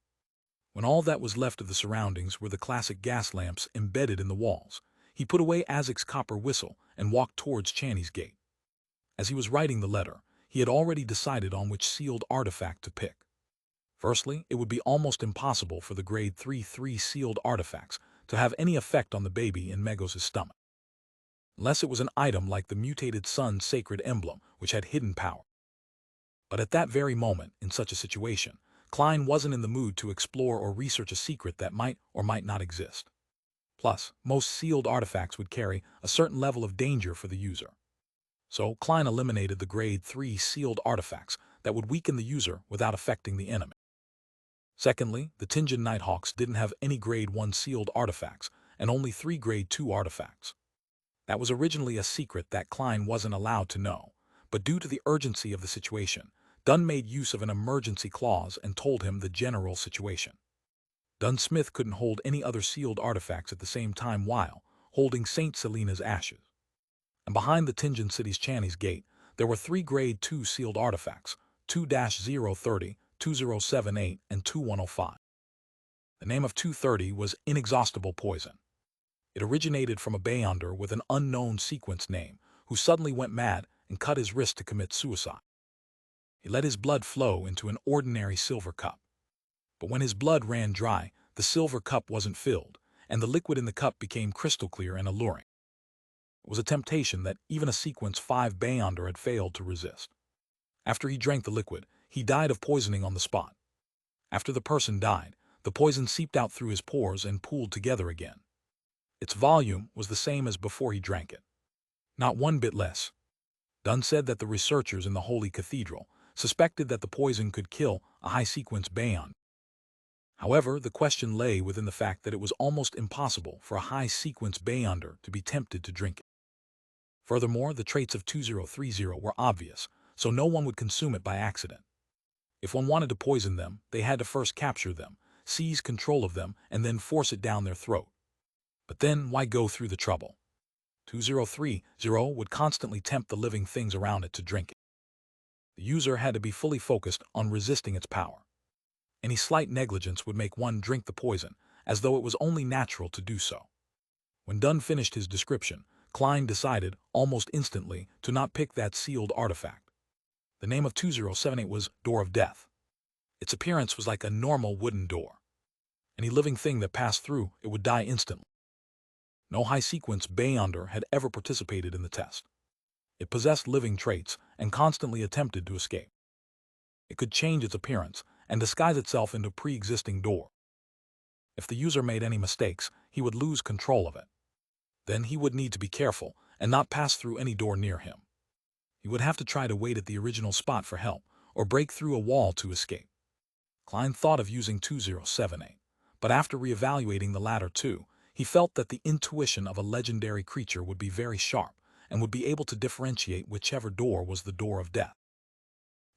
When all that was left of the surroundings were the classic gas lamps embedded in the walls, he put away Azek's copper whistle and walked towards Channy's gate. As he was writing the letter, he had already decided on which sealed artifact to pick. Firstly, it would be almost impossible for the grade 3-3 sealed artifacts to have any effect on the baby in Megos' stomach, unless it was an item like the mutated sun's sacred emblem, which had hidden power. But at that very moment, in such a situation, Klein wasn't in the mood to explore or research a secret that might or might not exist. Plus, most sealed artifacts would carry a certain level of danger for the user. So Klein eliminated the grade 3 sealed artifacts that would weaken the user without affecting the enemy. Secondly, the Tinjin Nighthawks didn't have any grade 1 sealed artifacts and only 3 grade 2 artifacts. That was originally a secret that Klein wasn't allowed to know, but due to the urgency of the situation, Dunn made use of an emergency clause and told him the general situation. Dunn Smith couldn't hold any other sealed artifacts at the same time while holding St. Selena's ashes. And behind the Tinjin City's Channy's Gate, there were 3 grade 2 sealed artifacts, 2-030, 2078, and 2105. The name of 230 was Inexhaustible Poison. It originated from a Beyonder with an unknown sequence name who suddenly went mad and cut his wrist to commit suicide. He let his blood flow into an ordinary silver cup. But when his blood ran dry, the silver cup wasn't filled, and the liquid in the cup became crystal clear and alluring. It was a temptation that even a sequence 5 Beyonder had failed to resist. After he drank the liquid, he died of poisoning on the spot. After the person died, the poison seeped out through his pores and pooled together again. Its volume was the same as before he drank it. Not one bit less. Dunn said that the researchers in the Holy Cathedral suspected that the poison could kill a high-sequence Beyonder. However, the question lay within the fact that it was almost impossible for a high-sequence Beyonder to be tempted to drink it. Furthermore, the traits of 2030 were obvious, so no one would consume it by accident. If one wanted to poison them, they had to first capture them, seize control of them, and then force it down their throat. But then, why go through the trouble? 2030 would constantly tempt the living things around it to drink it. The user had to be fully focused on resisting its power. Any slight negligence would make one drink the poison, as though it was only natural to do so. When Dunn finished his description, Klein decided, almost instantly, to not pick that sealed artifact. The name of 2078 was Door of Death. Its appearance was like a normal wooden door. Any living thing that passed through it would die instantly. No high-sequence Beyonder had ever participated in the test. It possessed living traits and constantly attempted to escape. It could change its appearance and disguise itself into a pre-existing door. If the user made any mistakes, he would lose control of it. Then he would need to be careful and not pass through any door near him. He would have to try to wait at the original spot for help or break through a wall to escape. Klein thought of using 2078, but after reevaluating the latter two, he felt that the intuition of a legendary creature would be very sharp and would be able to differentiate whichever door was the door of death.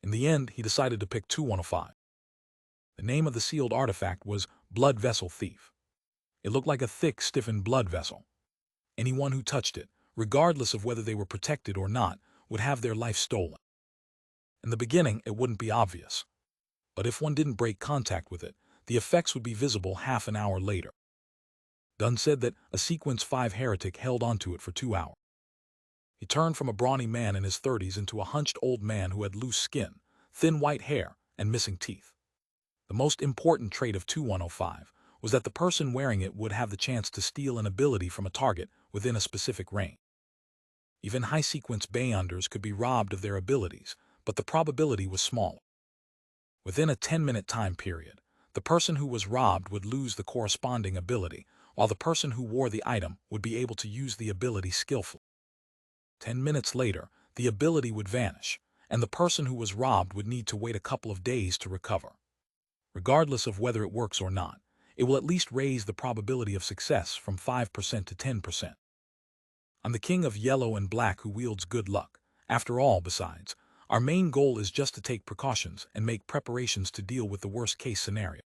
In the end, he decided to pick 2105. The name of the sealed artifact was Blood Vessel Thief. It looked like a thick, stiffened blood vessel. Anyone who touched it, regardless of whether they were protected or not, would have their life stolen. In the beginning, it wouldn't be obvious. But if one didn't break contact with it, the effects would be visible half an hour later. Dunn said that a Sequence 5 heretic held onto it for 2 hours. He turned from a brawny man in his 30s into a hunched old man who had loose skin, thin white hair, and missing teeth. The most important trait of 2105 was that the person wearing it would have the chance to steal an ability from a target within a specific range. Even high-sequence Beyonders could be robbed of their abilities, but the probability was small. Within a 10-minute time period, the person who was robbed would lose the corresponding ability, while the person who wore the item would be able to use the ability skillfully. 10 minutes later, the ability would vanish, and the person who was robbed would need to wait a couple of days to recover. Regardless of whether it works or not, it will at least raise the probability of success from 5% to 10%. I'm the king of yellow and black who wields good luck. After all, besides, our main goal is just to take precautions and make preparations to deal with the worst-case scenario.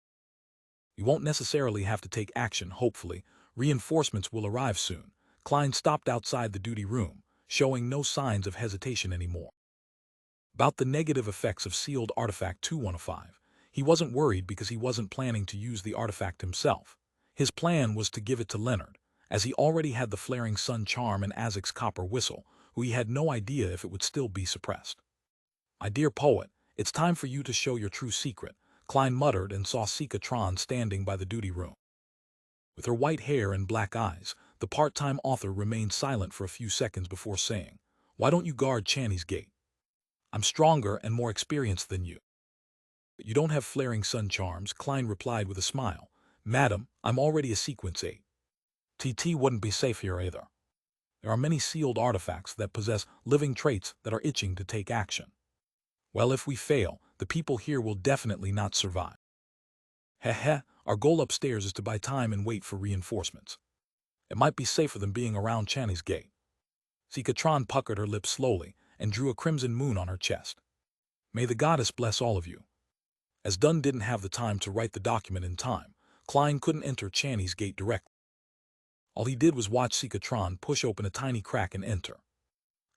We won't necessarily have to take action, hopefully. Reinforcements will arrive soon. Klein stopped outside the duty room, showing no signs of hesitation anymore. About the negative effects of sealed artifact 2105, he wasn't worried because he wasn't planning to use the artifact himself. His plan was to give it to Leonard, as he already had the Flaring Sun charm and Azek's copper whistle, who he had no idea if it would still be suppressed. My dear poet, it's time for you to show your true secret, Klein muttered and saw Sika Tron standing by the duty room. With her white hair and black eyes, the part-time author remained silent for a few seconds before saying, "Why don't you guard Channy's gate? I'm stronger and more experienced than you." "You don't have flaring sun charms," Klein replied with a smile. "Madam, I'm already a Sequence 8. TT wouldn't be safe here either. There are many sealed artifacts that possess living traits that are itching to take action. Well, if we fail, the people here will definitely not survive. Heh, our goal upstairs is to buy time and wait for reinforcements. It might be safer than being around Channy's gate." Sikatron puckered her lips slowly and drew a crimson moon on her chest. "May the goddess bless all of you." As Dunn didn't have the time to write the document in time, Klein couldn't enter Channy's gate directly. All he did was watch Sikatron push open a tiny crack and enter.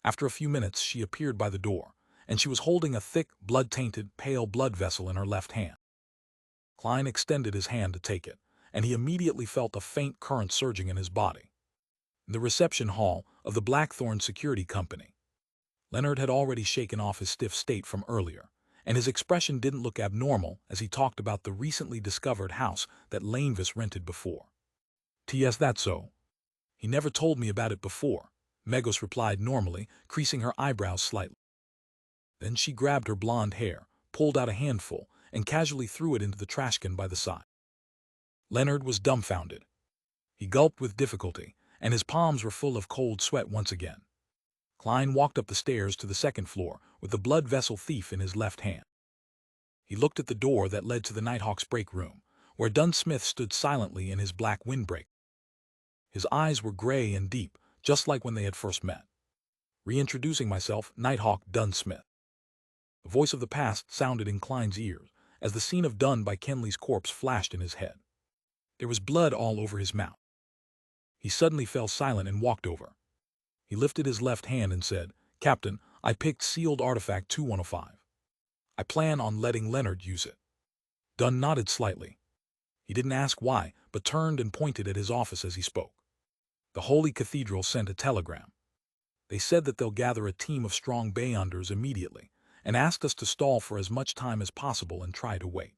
After a few minutes, she appeared by the door, and she was holding a thick, blood-tainted, pale blood vessel in her left hand. Klein extended his hand to take it, and he immediately felt a faint current surging in his body. In the reception hall of the Blackthorn Security Company, Leonard had already shaken off his stiff state from earlier, and his expression didn't look abnormal as he talked about the recently discovered house that Lanevis rented before. "T.S. That's so. He never told me about it before," Megos replied normally, creasing her eyebrows slightly. Then she grabbed her blonde hair, pulled out a handful, and casually threw it into the trash can by the side. Leonard was dumbfounded. He gulped with difficulty, and his palms were full of cold sweat once again. Klein walked up the stairs to the second floor with the blood vessel thief in his left hand. He looked at the door that led to the Nighthawk's break room, where Dunn Smith stood silently in his black windbreak. His eyes were gray and deep, just like when they had first met. "Reintroducing myself, Nighthawk Dunn Smith." The voice of the past sounded in Klein's ears as the scene of Dunn by Kenley's corpse flashed in his head. There was blood all over his mouth. He suddenly fell silent and walked over. He lifted his left hand and said, "Captain, I picked sealed artifact 2105. I plan on letting Leonard use it." Dunn nodded slightly. He didn't ask why, but turned and pointed at his office as he spoke. "The Holy Cathedral sent a telegram. They said that they'll gather a team of strong Beyonders immediately, and asked us to stall for as much time as possible and try to wait.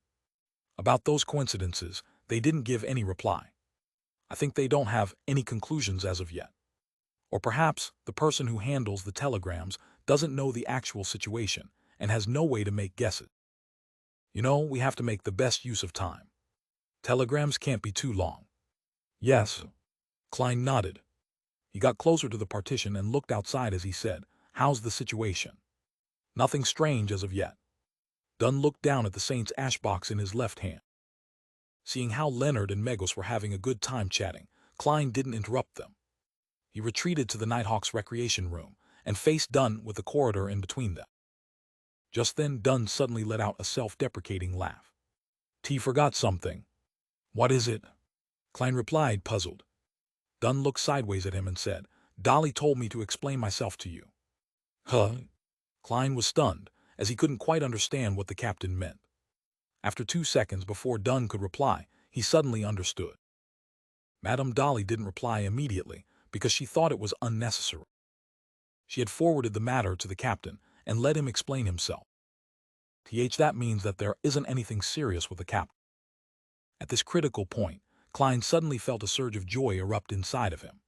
About those coincidences, they didn't give any reply. I think they don't have any conclusions as of yet. Or perhaps the person who handles the telegrams doesn't know the actual situation and has no way to make guesses. You know, we have to make the best use of time. Telegrams can't be too long." "Yes." Klein nodded. He got closer to the partition and looked outside as he said, "How's the situation?" "Nothing strange as of yet." Dunn looked down at the Saint's ash box in his left hand. Seeing how Leonard and Megos were having a good time chatting, Klein didn't interrupt them. He retreated to the Nighthawk's recreation room and faced Dunn with the corridor in between them. Just then, Dunn suddenly let out a self-deprecating laugh. "T forgot something." "What is it?" Klein replied, puzzled. Dunn looked sideways at him and said, "Dolly told me to explain myself to you." "Huh?" Klein was stunned, as he couldn't quite understand what the captain meant. After 2 seconds before Dunn could reply, he suddenly understood. Madame Dolly didn't reply immediately because she thought it was unnecessary. She had forwarded the matter to the captain and let him explain himself. That means that there isn't anything serious with the captain. At this critical point, Klein suddenly felt a surge of joy erupt inside of him.